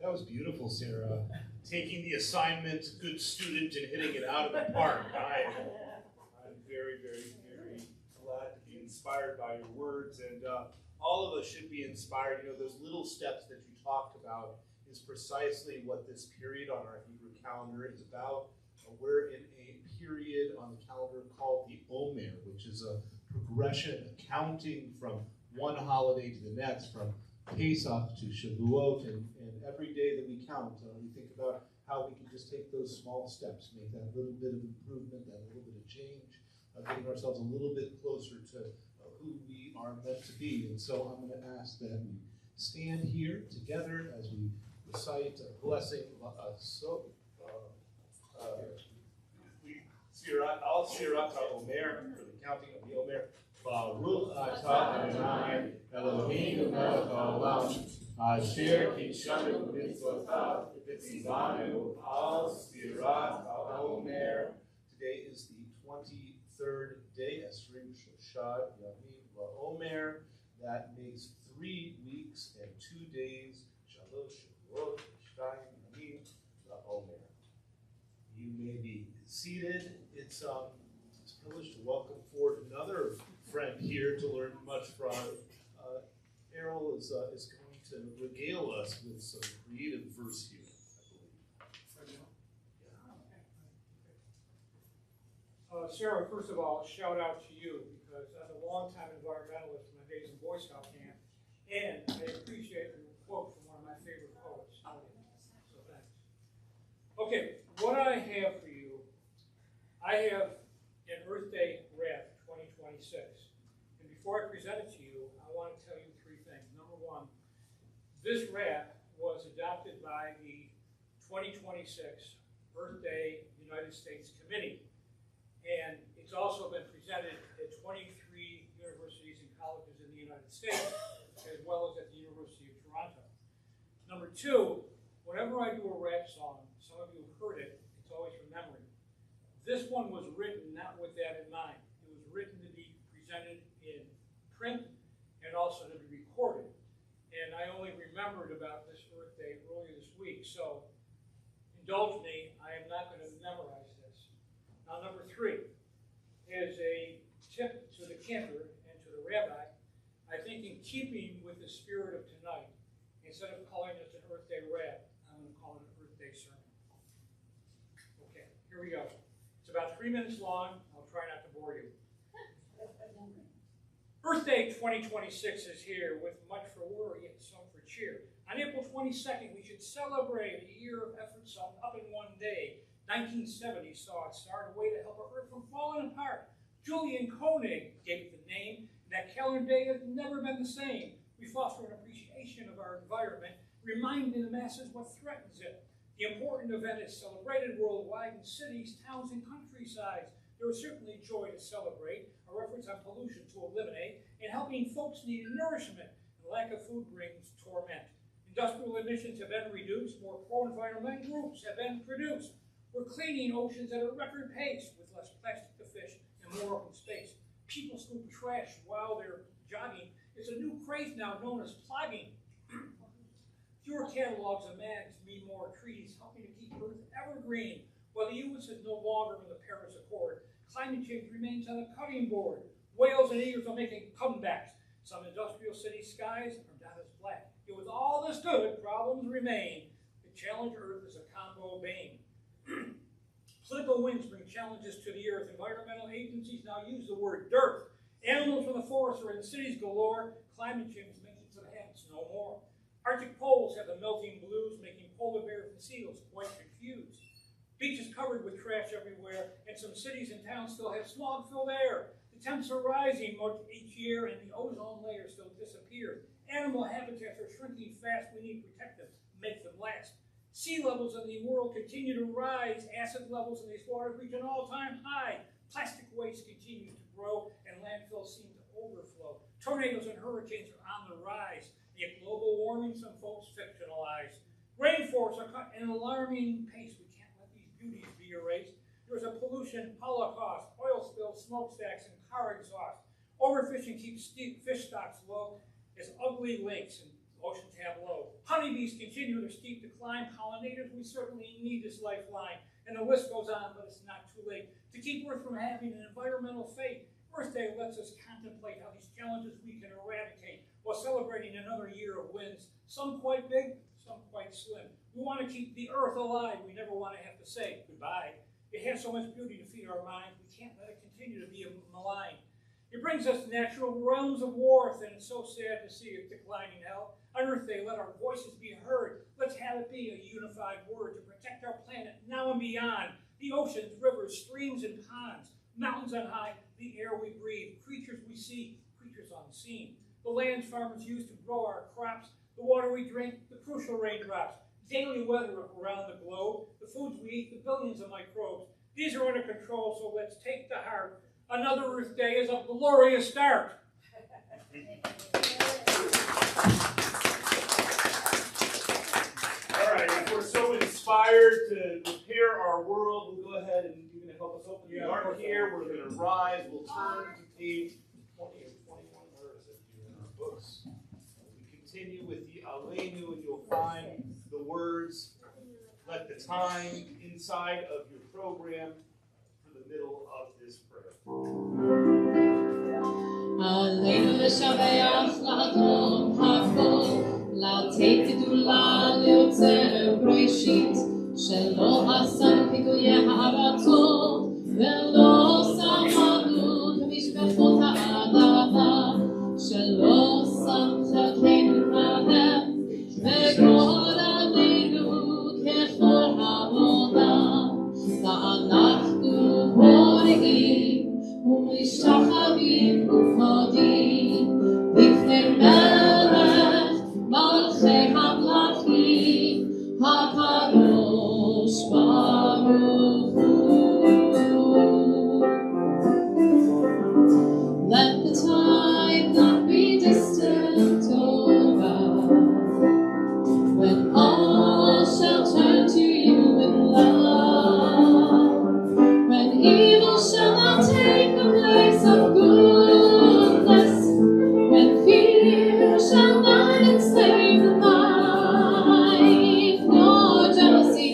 S1: That was beautiful, Sarah. Taking the assignment, good student, and hitting it out of the park. I'm very, very, very glad to be inspired by your words, and all of us should be inspired. You know, those little steps that you talked about is precisely what this period on our Hebrew calendar is about. We're in a period on the calendar called the Omer, which is a progression, accounting from one holiday to the next, from Pesach to Shavuot, and every day that we count, we think about how we can just take those small steps, make that little bit of improvement, that little bit of change, getting ourselves a little bit closer to who we are meant to be. And so I'm going to ask that we stand here together as we recite a blessing. Al Sirat HaOmer, for the counting of the Omer. Baruch atah Adonai Eloheinu melech haolam, asher kidshanu b'mitzvotav v'tzivanu al Sirat HaOmer. Today is the 23rd day, Esrim Shoshad Yamim LaOmer. That makes 3 weeks and 2 days, Shalosh Shavuot Shtayim Yamim LaOmer. You may be seated. It's a privilege to welcome forward friend here to learn much from. Errol is going to regale us with some creative verse here, I believe.
S2: Sarah, first of all, shout out to you, because as a longtime environmentalist from my days in Boy Scout camp, and I appreciate your quote from one of my favorite poets. So thanks. Okay, what I have for you, I have an Earth Day wrap 2026. And before I present it to you, I want to tell you three things. Number one, this wrap was adopted by the 2026 Earth Day United States Committee. And it's also been presented at 23 universities and colleges in the United States, as well as at the University of Toronto. Number two, whenever I do a rap song, some of you have heard it, it's always from memory. This one was written not with that in mind. It was written to be presented in print and also to be recorded. And I only remembered about this Earth Day earlier this week, so indulge me, I am not going to memorize this. Now, number three is a tip to the cantor and to the rabbi. I think in keeping with the spirit of tonight, instead of calling this an Earth Day rap, I'm going to call it an Earth Day sermon. Okay, here we go. It's about 3 minutes long. I'll try not to bore you. Earth Day 2026 is here with much for worry and some for cheer. On April 22nd, we should celebrate a year of effort summed up in one day. 1970 saw it start, a way to help our Earth from falling apart. Julian Koenig gave it the name, and that calendar day has never been the same. We foster an appreciation of our environment, reminding the masses what threatens it. The important event is celebrated worldwide in cities, towns, and countrysides. There is certainly joy to celebrate, our efforts on pollution to eliminate, and helping folks need nourishment. And lack of food brings torment. Industrial emissions have been reduced, more pro-environment groups have been produced. We're cleaning oceans at a record pace with less plastic to fish and more open space. People scoop trash while they're jogging. It's a new craze now known as plogging. Fewer catalogs of mags mean more trees, helping to keep Earth evergreen. While the U.S. is no longer in the Paris Accord, climate change remains on the cutting board. Whales and eagles are making comebacks. Some industrial city skies are not as black. Yet with all this good, problems remain. The challenge Earth is a combo bane. Political winds bring challenges to the earth. Environmental agencies now use the word dirt. Animals from the forest are in cities galore. Climate change is making some habits no more. Arctic poles have the melting blues, making polar bears and seals quite confused. Beaches covered with trash everywhere, and some cities and towns still have smog-filled air. The temps are rising each year, and the ozone layer still disappears. Animal habitats are shrinking fast. We need to protect them, make them last. Sea levels in the world continue to rise. Acid levels in these waters reach an all-time high. Plastic waste continues to grow, and landfills seem to overflow. Tornadoes and hurricanes are on the rise. Yet global warming, some folks fictionalize. Rainforests are cut at an alarming pace. We can't let these beauties be erased. There's a pollution holocaust, oil spills, smokestacks, and car exhaust. Overfishing keeps fish stocks low as ugly lakes and ocean tableau. Honeybees continue their steep decline. Pollinators, we certainly need this lifeline. And the list goes on, but it's not too late to keep Earth from having an environmental fate. Earth Day lets us contemplate how these challenges we can eradicate while celebrating another year of wins, some quite big, some quite slim. We want to keep the Earth alive. We never want to have to say goodbye. It has so much beauty to feed our minds. We can't let it continue to be maligned. It brings us to natural realms of warmth, and it's so sad to see it declining health. On Earth Day, let our voices be heard. Let's have it be a unified word to protect our planet now and beyond. The oceans, rivers, streams, and ponds, mountains on high, the air we breathe, creatures we see, creatures unseen. The lands farmers use to grow our crops, the water we drink, the crucial raindrops, daily weather around the globe, the foods we eat, the billions of microbes. These are under control, so let's take to heart. Another Earth Day is a glorious start.
S1: All right, if we're so inspired to repair our world, we'll go ahead and you're going to help us open the ark here. We're going to rise. We'll turn to page 20 or 21. Where is it here in our books? We continue with the Aleinu, and you'll find the words, let the time inside of your program for the middle of this prayer.
S6: עלינו לשבח לאדון הכל, לתת גדולה ליוצר בראשית, שלא עשנו פיגועי הערצות, ולא שמנו במשפחות האדמה, שלא שם חלקנו רעב, וגורל עלינו ככל העונה, ואנחנו בוראים ומשתחווים ומודים לפני מלך מלכי המלכים הקדוש ברוך הוא. Let the time not be distant, O God, when all shall turn to you in love, when evil shall not take the place of goodness, when fear shall not enslave the mind, nor jealousy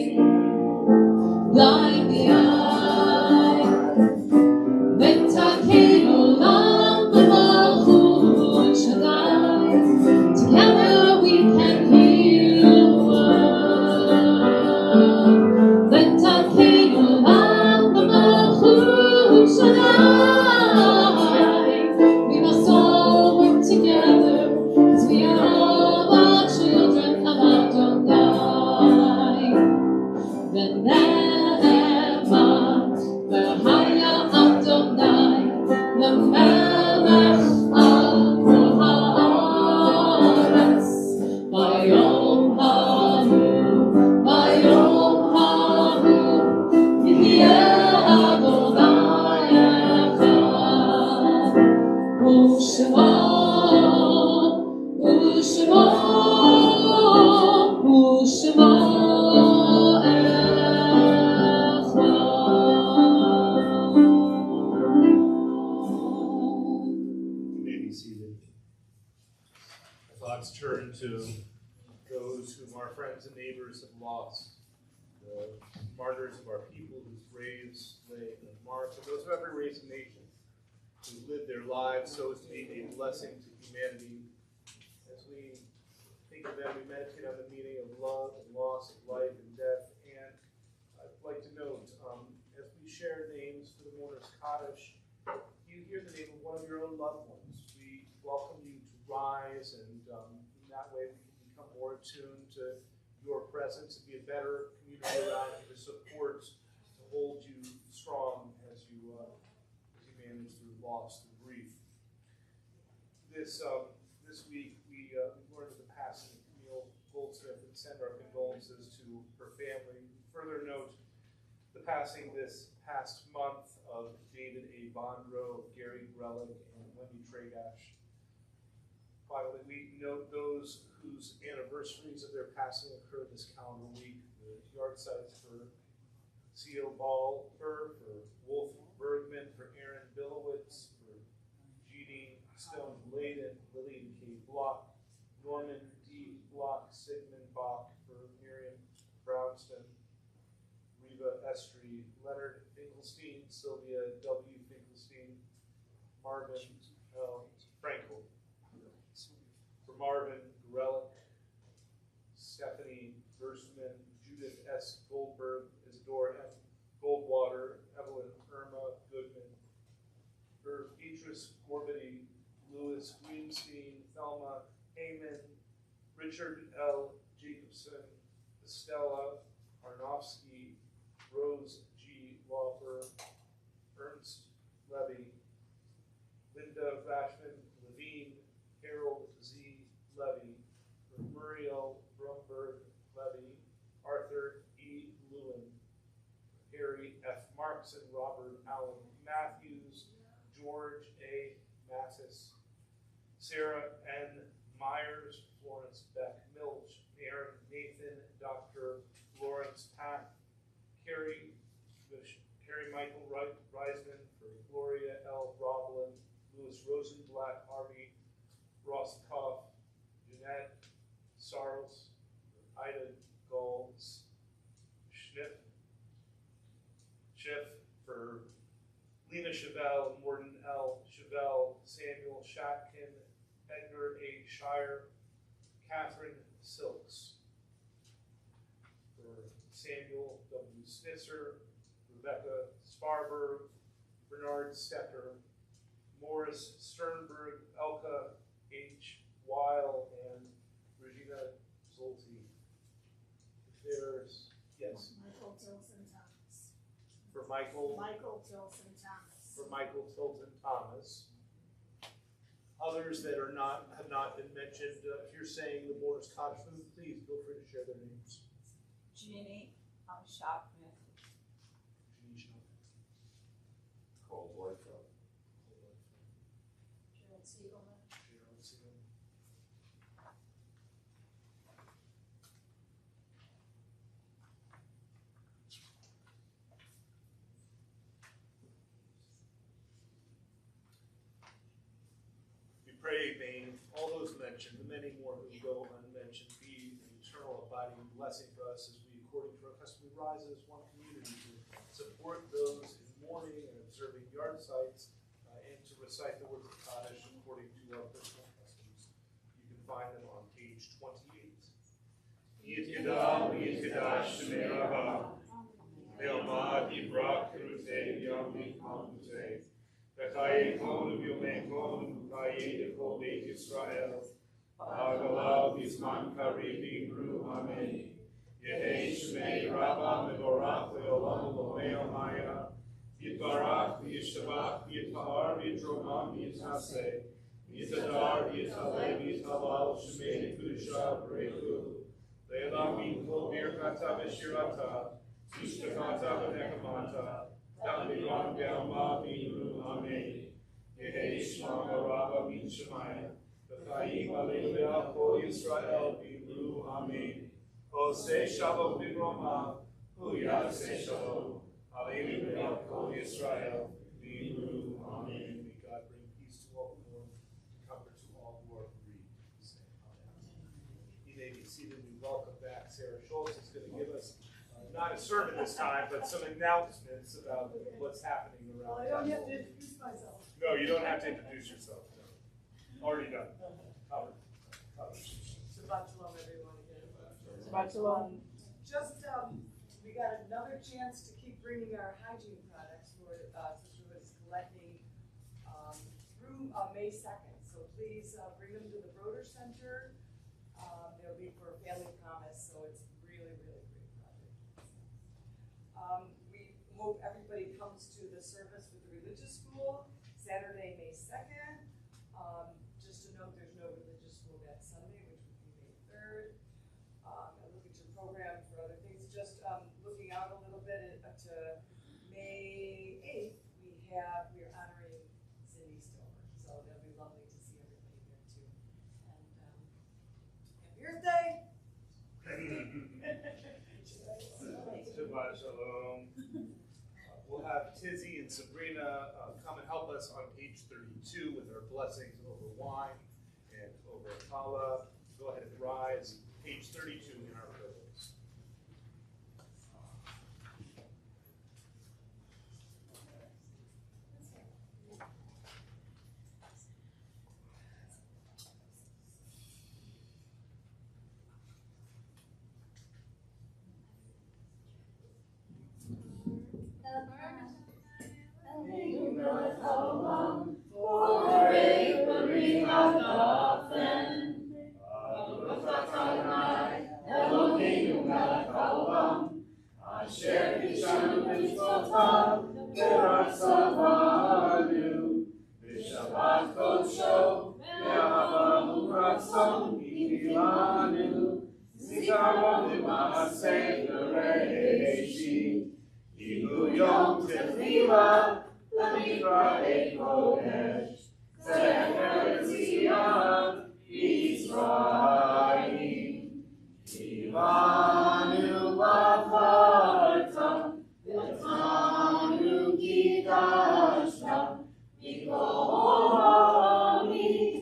S6: blind the eye. V'takei olam b'malchut Shaddai, together we can hear your word. V'takei olam b'malchut Shaddai, we must all work together, 'cause we are all the children of Adonai. V'ne'ema v'haya Adonai, l'melech al kol haaretz, v'yom hahu yihyeh Adonai echad, u'shmo
S1: You may be seated. Our thoughts turn to those whom our friends and neighbors have lost, the martyrs of our people whose graves lay unmarked, and those of every race and nation who lived their lives so as to be a blessing to humanity. As we think of them, we meditate on the meaning of love and loss, of life and death. And I'd like to note, as we share names for the mourner's Kaddish, you hear the name of one of your own loved ones. We welcome you to rise, and in that way we can become more attuned to your presence and be a better community around you to support, to hold you strong as you manage through loss, through grief. This week we learned of the passing of Camille Goldsmith and send our condolences to her family. Further note the passing this past month of David A. Bondrow, Gary Grelig, and Wendy Tragash. Finally, we note those whose anniversaries of their passing occur this calendar week. The yard sites for C.O. Ballber, for Wolf Bergman, for Aaron Billowitz, for Jeannie Stone Layden, Lillian K. Block, Norman D. Block, Sigmund Bach, for Miriam Brownston, Reva Estrie, Leonard Finkelstein, Sylvia W. Finkelstein, Marvin L. Frankel, for Marvin Gorelick, Stephanie Gerstmann, Judith S. Goldberg, Isidore M. Goldwater, Evelyn Irma Goodman, for Beatrice Gorbity, Louis Greenstein, Thelma Heyman, Richard L. Jacobson, Estella Arnofsky, Rose G. Laufer, Ernst Levy, Linda Rashman Levine, Harold Z. Levy, Muriel Brumberg Levy, Arthur E. Lewin, Harry F. Marks and Robert Allen Matthews, George A. Mattis, Sarah N. Myers, Florence Beck Milch, Aaron Nathan, Dr. Lawrence Pack, Carrie Michael Reisman, for Gloria L. Roblin, Louis Rosenblatt, Harvey Rostkoff, Jeanette Sarles, Ida Golds, Schiff, for Lena Chevelle, Morton L. Chevelle, Samuel Shatkin, Edgar A. Shire, Catherine Silks. For Samuel W. Snitzer, Rebecca Sparberg, Bernard Stecker, Morris Sternberg, Elka H. Weil, and Regina Zolte. If there's, yes.
S3: Michael Tilson Thomas.
S1: For Michael.
S3: Michael Tilson Thomas.
S1: For Michael Tilton Thomas. Others that are not have not been mentioned, if you're saying the Morris Cottage food, please feel free to share their names.
S7: Jeannie Shopman.
S10: Cole Boyfeld.
S3: Gerald Siegelman.
S1: Gerald Siegelman. We pray, may all those mentioned, the many more who go unmentioned, be an eternal abiding blessing for us as we, according to our custom, we rise as one community to support those in mourning and observing yard sites, and to recite the words of Kaddish according to our personal customs. You can find them on page 28. Yitkedah, Yitkedah, Shemei Rabah, Ve'omad Yibrak, Kerutei, Yomim Hamutei, V'chaye Kon, V'yomei Kon, V'chaye Dekol Beit Yisrael, V'hagalah B'zman Karev Yimru, Amen. Yehei Shemei Rabah, Mevorach, Le'olam Elohei Amaya, Yitbarach, Yishtabach, Yitahar, Yitromam, Yitase, Yitadar, Yitaleh, Yitalal, Shemei Kedusha, Brechu, Le'elam Yinkol Birkata V'shirata, Yishtakata V'nekamata, Da'miram Be'amah B'imru, Amen. Yehei Shema Rabba Min Shemaya, V'chayim Aleinu Kol Yisrael B'imru, Amen. Oseh Shalom B'Roma, Hu Yaseh Shalom. Hallelujah, Kol Yisrael, B'imru, Amen. May God bring peace to all who mourn, comfort to all who are bereaved. Say Amen. You may be seated. We welcome back Sarah Schultz. Is going to give us not a sermon this time, but some announcements about what's happening around.
S9: Well, I don't have to introduce myself.
S1: No, you don't have to introduce yourself. No. Already done. Covered.
S9: Shabbat shalom, everyone, again.
S7: Shabbat shalom.
S9: Just, we got another chance to keep bringing our hygiene products for Sisterhood is collecting through May 2nd. So please bring them to the Broder Center. They'll be for Family Promise, so it's really, really great project. We hope everybody comes to the service with the religious school Saturday, May 2nd. Just to note, there's no religious school that Sunday, which would be May 3rd. And look at your program for other things. Just looking out a little bit to May 8th, we're honoring Cindy Stover. So that'll be lovely to see everybody there too. And happy birthday!
S1: Shabbat Shalom. We'll have Tizzy and Sabrina come and help us on page 32 with our blessings over wine and over challah. Go ahead and rise. Page 32 in our privilege.
S11: Yom Tefillah, linktr.ee, templebethzion, Israel. Ivanu b'charta, v'tanu kidashta, mikol ha'amim,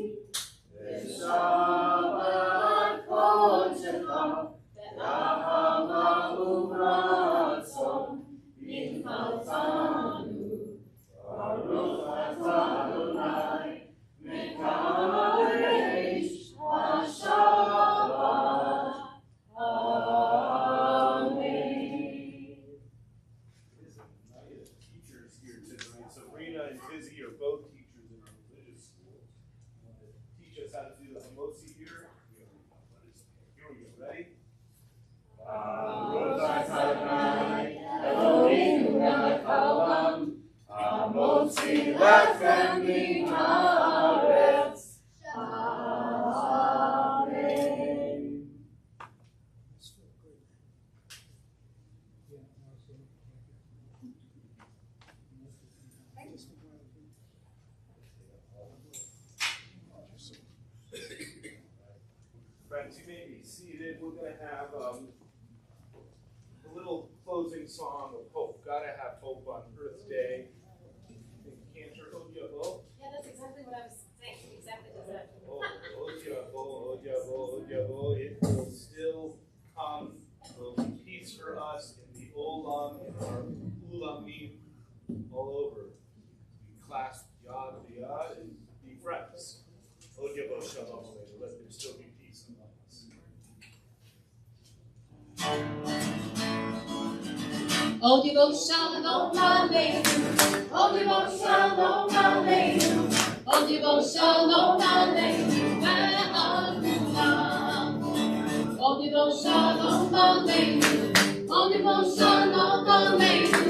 S11: v'shabbat kodecha, v'ahava u'ratzon, minchaltanu,
S1: Friends, you may be seated. We're going to have a little closing song of hope. Gotta have hope on Earth Day. Cantor Ojabo.
S6: Yeah, that's exactly what I was saying. Exactly that.
S1: Ojabo. It will still come. There will be peace for us in the Olam, in our Ulamim, all over. We clasp yad to yad and be friends. Ojabo Shalom Aleinu. Let there still be peace among us.
S6: Odibo Shalom Aleinu. Odibo Shalom Aleinu. Odibo Shalom Aleinu. Ve'alulam. Odibo Shalom Aleinu. Odibo Shalom Aleinu.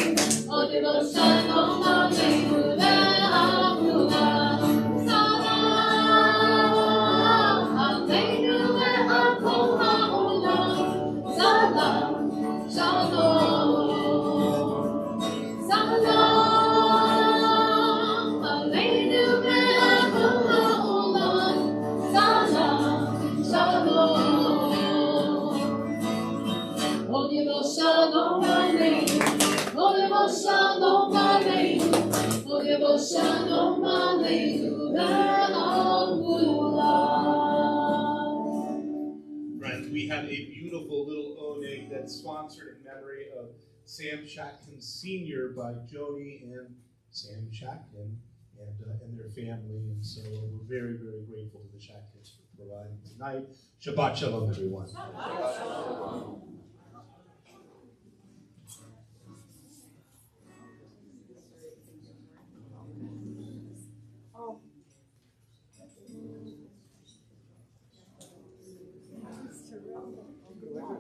S6: Odibo Shalom Aleinu. Ve'alulam. Salam Aleinu ve'akol ha'olam. Salam Shalom. Salam Aleinu ve'akol ha'olam. Salam Shalom. Odibo Shalom Aleinu. Odibo Shalom Aleinu. Odibo Shalom Aleinu ve'akol.
S1: Friends, we have a beautiful little oneg that's sponsored in memory of Sam Shatkin Sr. by Joni and Sam Shatkin and their family. And so we're very, very grateful to the Shatkins for providing tonight. Shabbat Shalom, everyone.
S6: Shabbat Shalom.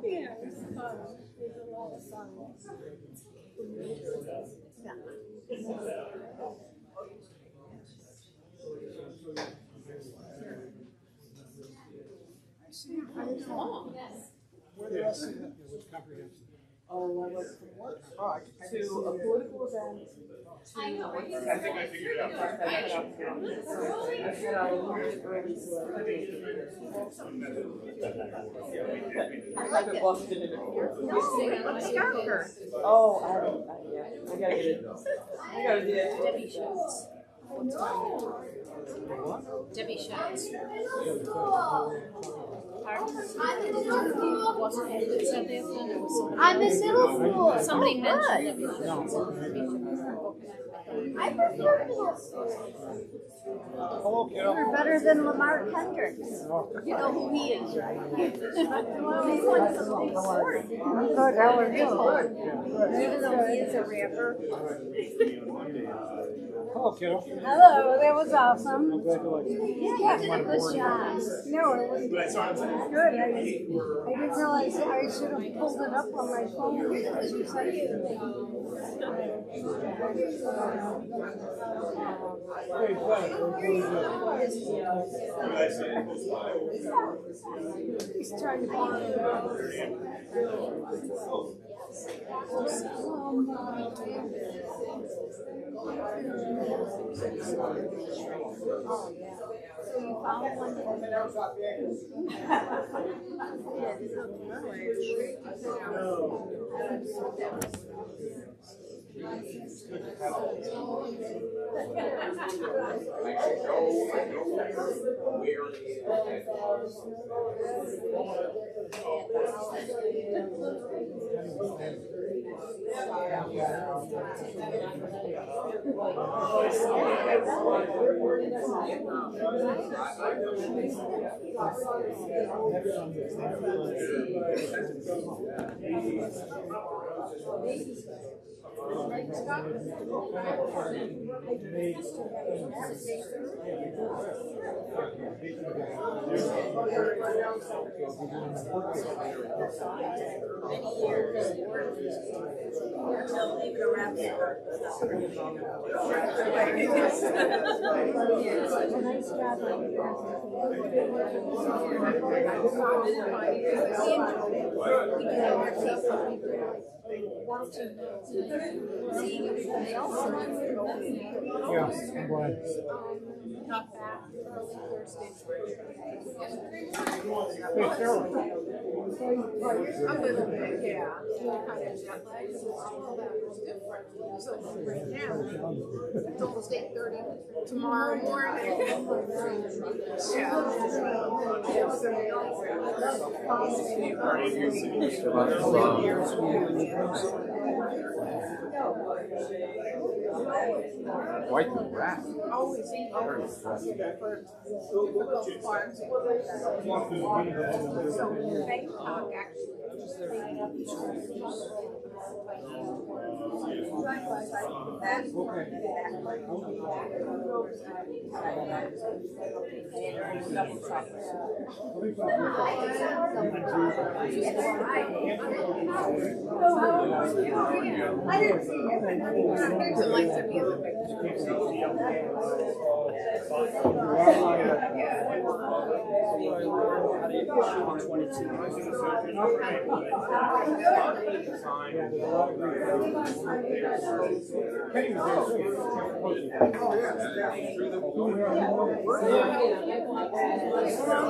S7: Yeah, it's fun. There's a lot of fun.
S6: Oh, yes.
S5: Where the rest of it was comprehensive.
S7: Oh, I went from work to a political event.
S6: I know, right?
S1: I think I figured it out.
S7: I said I learned early so I haven't busted in it.
S4: Let's go first.
S7: Oh, yeah. I gotta get it. I gotta do it.
S4: Debbie Shots. Debbie Shots. Wasn't it that said they opened? It was somebody
S3: I'm in middle school.
S4: Somebody mentioned
S3: Good.
S4: Debbie Shots.
S3: I prefer middle school. You're better than Lamar Kendricks. You know who he is, right? He's won some big sports.
S5: Good, how are you?
S3: Even though he is a rapper.
S5: Hello, kiddo.
S3: Hello, that was awesome.
S5: Congratulations.
S3: Yeah, you did a good job. No, it was good. I didn't realize I should have pulled it up on my phone because you sent it to me.
S5: Very good.
S3: He's trying to find it out. So you found one seeing everybody else.
S5: Yeah, I'm glad.
S4: Not back early Thursday.
S5: Hey, Sarah.
S7: A little bit, yeah. Kind of jet lag, so all that was different. So right now, it's almost 8:30 tomorrow morning.
S10: Quite the rat.
S7: Always different parts. So Bangkok actually.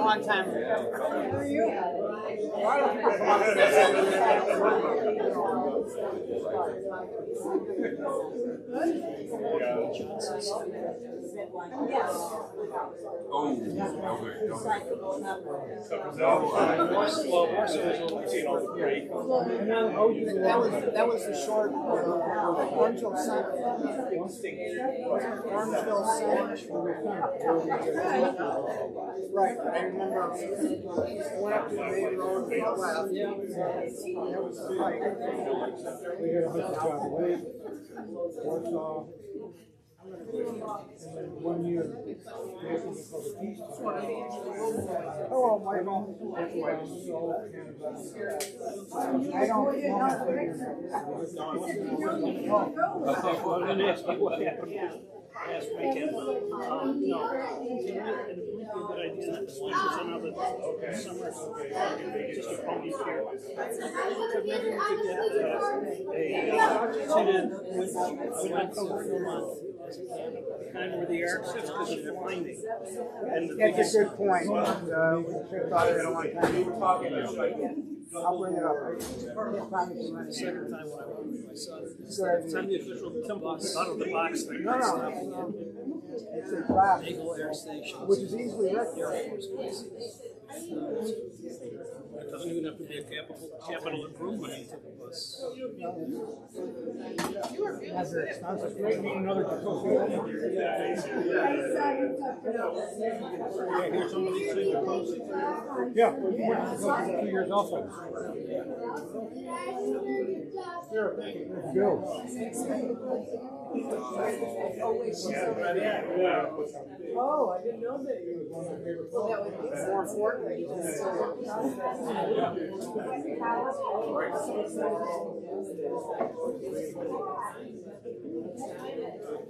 S5: Long time. How are you? Why don't you come That was the short Orangeville Center. Orangeville Center. Right, I remember I went up to the main road and left. That was the fight. We had a hundred job away. Warsaw. And then 1 year. Hello, Michael. I don't
S1: last weekend. No. It's a good idea not to switch it another summer. Just a pony here. Maybe we could get when I come for a month, kind of where the arc sits because of the winding. And
S5: that's a good point. We thought it a long time. I'll bring it up.
S1: The second time when I went with my son, it's time the official temple out of the box thing.
S5: No. It's a class,
S1: Naval Air Station.
S5: which is easily
S1: Air
S5: recognized.
S1: Force Base. It doesn't even have to be a capital improvement. You take a bus.
S5: That's very expensive. Great meeting another
S1: Here's some of these things are posted.
S5: Yeah, we went for 2 years also. Go.
S7: Oh, I didn't know that. Well, that would be more important.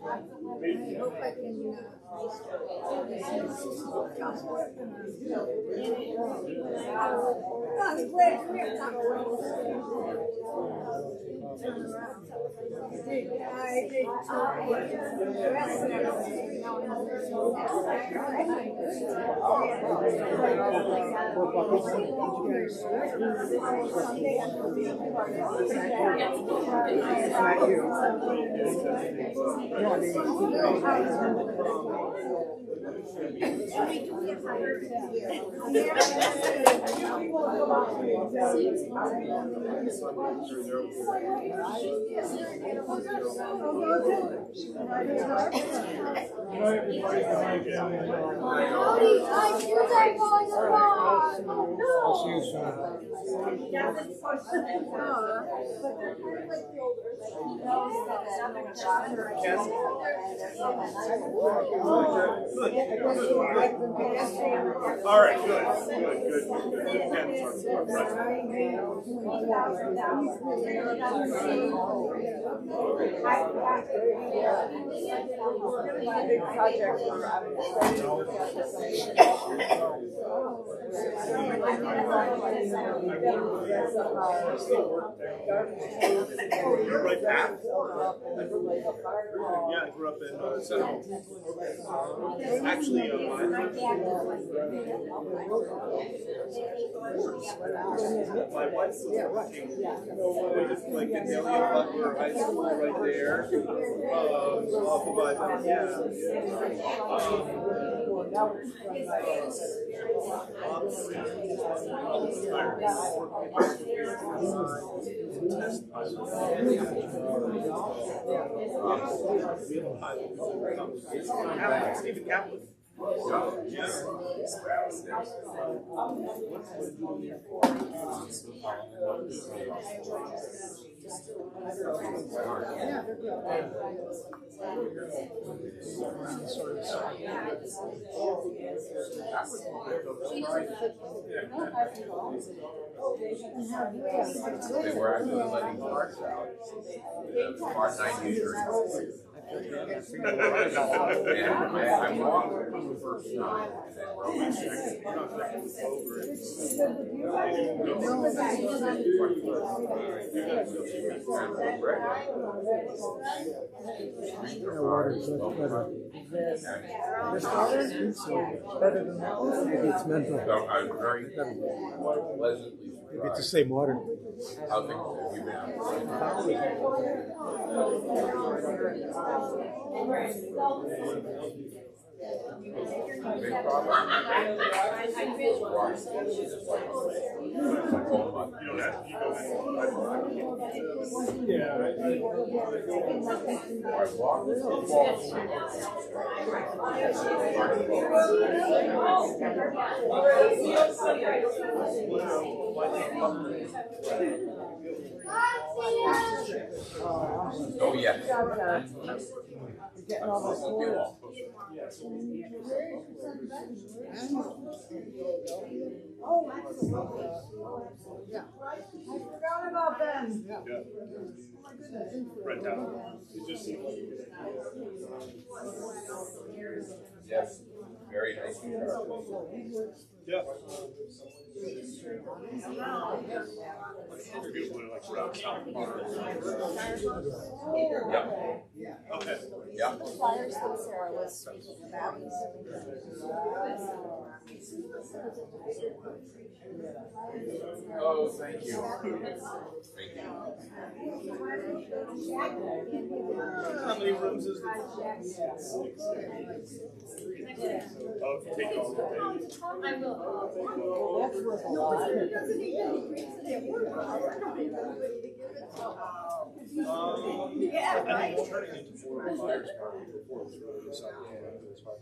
S7: I hope I can.
S5: I'll see you soon.
S10: All right, good.
S7: Big project.
S1: You're right back. Yeah, I grew up in Seattle. Actually, my wife was working like in the Butler High School right there. Off of Stephen Kaplan.
S10: They were actually letting parts out. Part 93. And I'm wrong the first time, and then wrong the second.
S5: Better than that one? Maybe it's mental.
S10: So I was very pleasantly surprised.
S5: Maybe it's the same order.
S10: How things have you been? Big problem. Oh yeah.
S7: Yeah. I forgot about Ben.
S1: Yeah. Brent out. It just seemed like
S10: Yes. Very nice.
S1: yeah. You're good when like around South Park.
S10: Yeah.
S1: Okay.
S10: Yeah.
S7: Flyers from Sarah was speaking about.
S10: Oh, thank you. Thank you.
S1: How many rooms is the Oh, take all the
S6: I will.
S5: That's worth a lot.
S1: Yeah, right. It's turning into more of a buyer's market before it's really something. It's hard.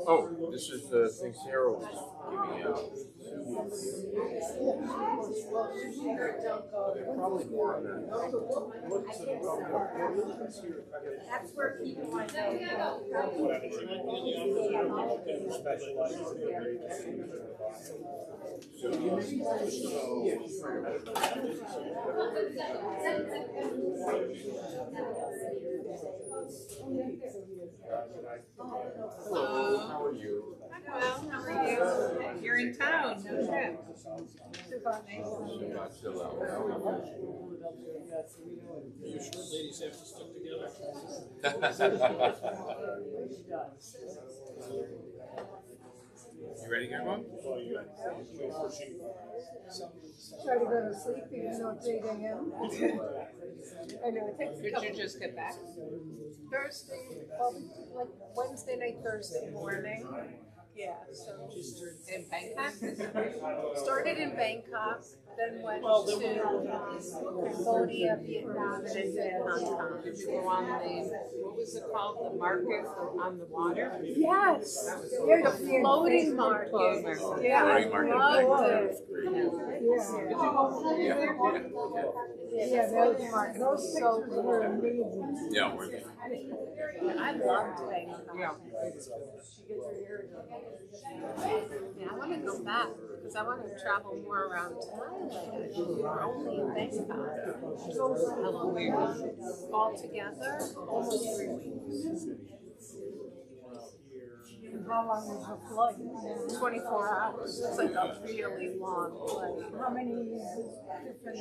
S10: Oh, this is the thing Sarah was giving out. Probably more on that.
S7: That's where people want to
S10: Hello, how are you?
S4: Well, how are you? You're in town, no shit.
S10: Shabbat shalom.
S8: You sure ladies have to stick together?
S10: You ready, everyone?
S7: try to go to sleep even though it's 8 a.m. I know it takes a
S4: Did
S7: couple.
S4: you just get back?
S7: Thursday, like Wednesday night, Thursday morning. Yeah, so
S4: In Bangkok?
S7: started in Bangkok, then went to Cambodia, Vietnam, and then Hong Kong.
S4: Did you go on the, what was it called, the market on the water?
S7: Yes, the floating market. Yeah, I loved it. Yeah, those markets were so amazing.
S10: Yeah,
S7: I loved Bangkok.
S4: Yeah.
S7: Yeah, I want to go back because I want to travel more around Thailand. We're only in Bangkok.
S4: How long were you gone?
S7: All together, almost 3 weeks.
S3: How long was the flight?
S7: 24 hours. It's like a really long flight.
S3: How many different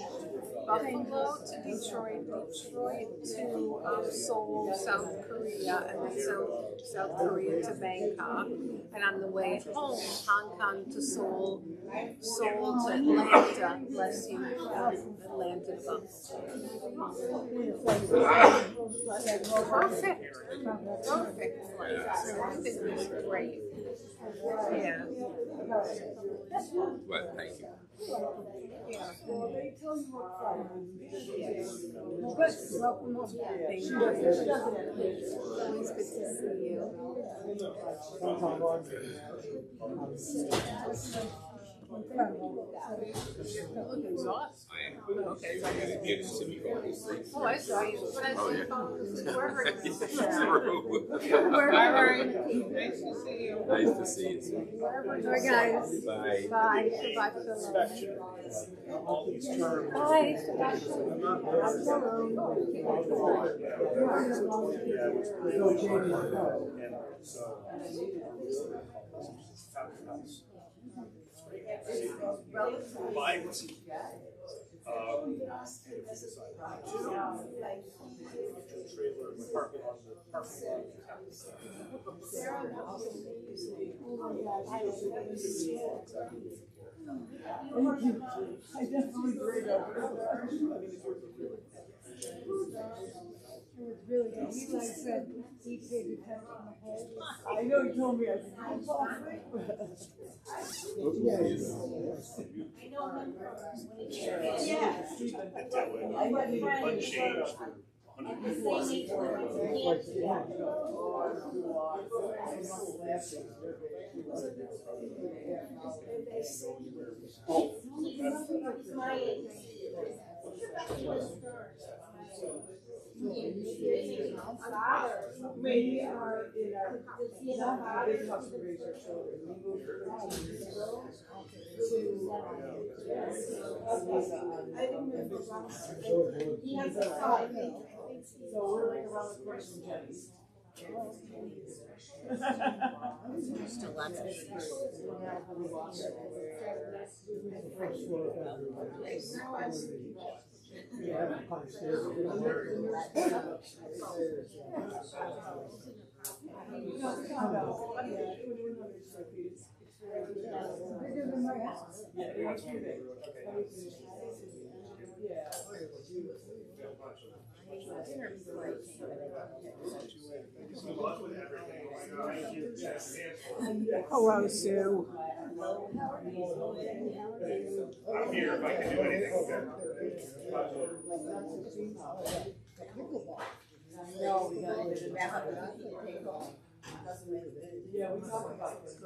S7: Buffalo to Detroit, Detroit to Seoul, South Korea, and then South Korea to Bangkok. And on the way home, Hong Kong to Seoul, Seoul to Atlanta, bless you, Atlanta to Buffalo. Perfect. Perfect flight. So I think it was great. Yeah.
S10: Well, thank you.
S3: Well, they tell you what flight. Well, good. Welcome home.
S7: Thank you. Always good to see you.
S3: Incredible.
S7: You look exhausted.
S10: I am.
S7: Okay.
S10: You get to see me go to sleep.
S7: Oh, I saw you. But I
S10: Oh,
S7: see
S10: yeah.
S7: wherever it is.
S10: True.
S7: Wherever
S4: Nice to see you.
S10: Nice to see you.
S7: Bye, guys.
S10: Bye.
S7: Bye. Shabbat shalom.
S1: All these terms.
S7: Bye. Shabbat shalom.
S3: Thank you. I definitely agree. It was really good. You guys said he paid attention the whole. I know you told me I didn't fall asleep. We are in our big house to raise our children. We moved 13 years ago so we're like around the corner from Jenny's.
S4: Still lots of
S3: Bigger than my house.
S5: Yeah, it's pretty big.
S7: Hello, Sue.
S1: I'm here if I can do anything.
S5: Yeah, we talked about this.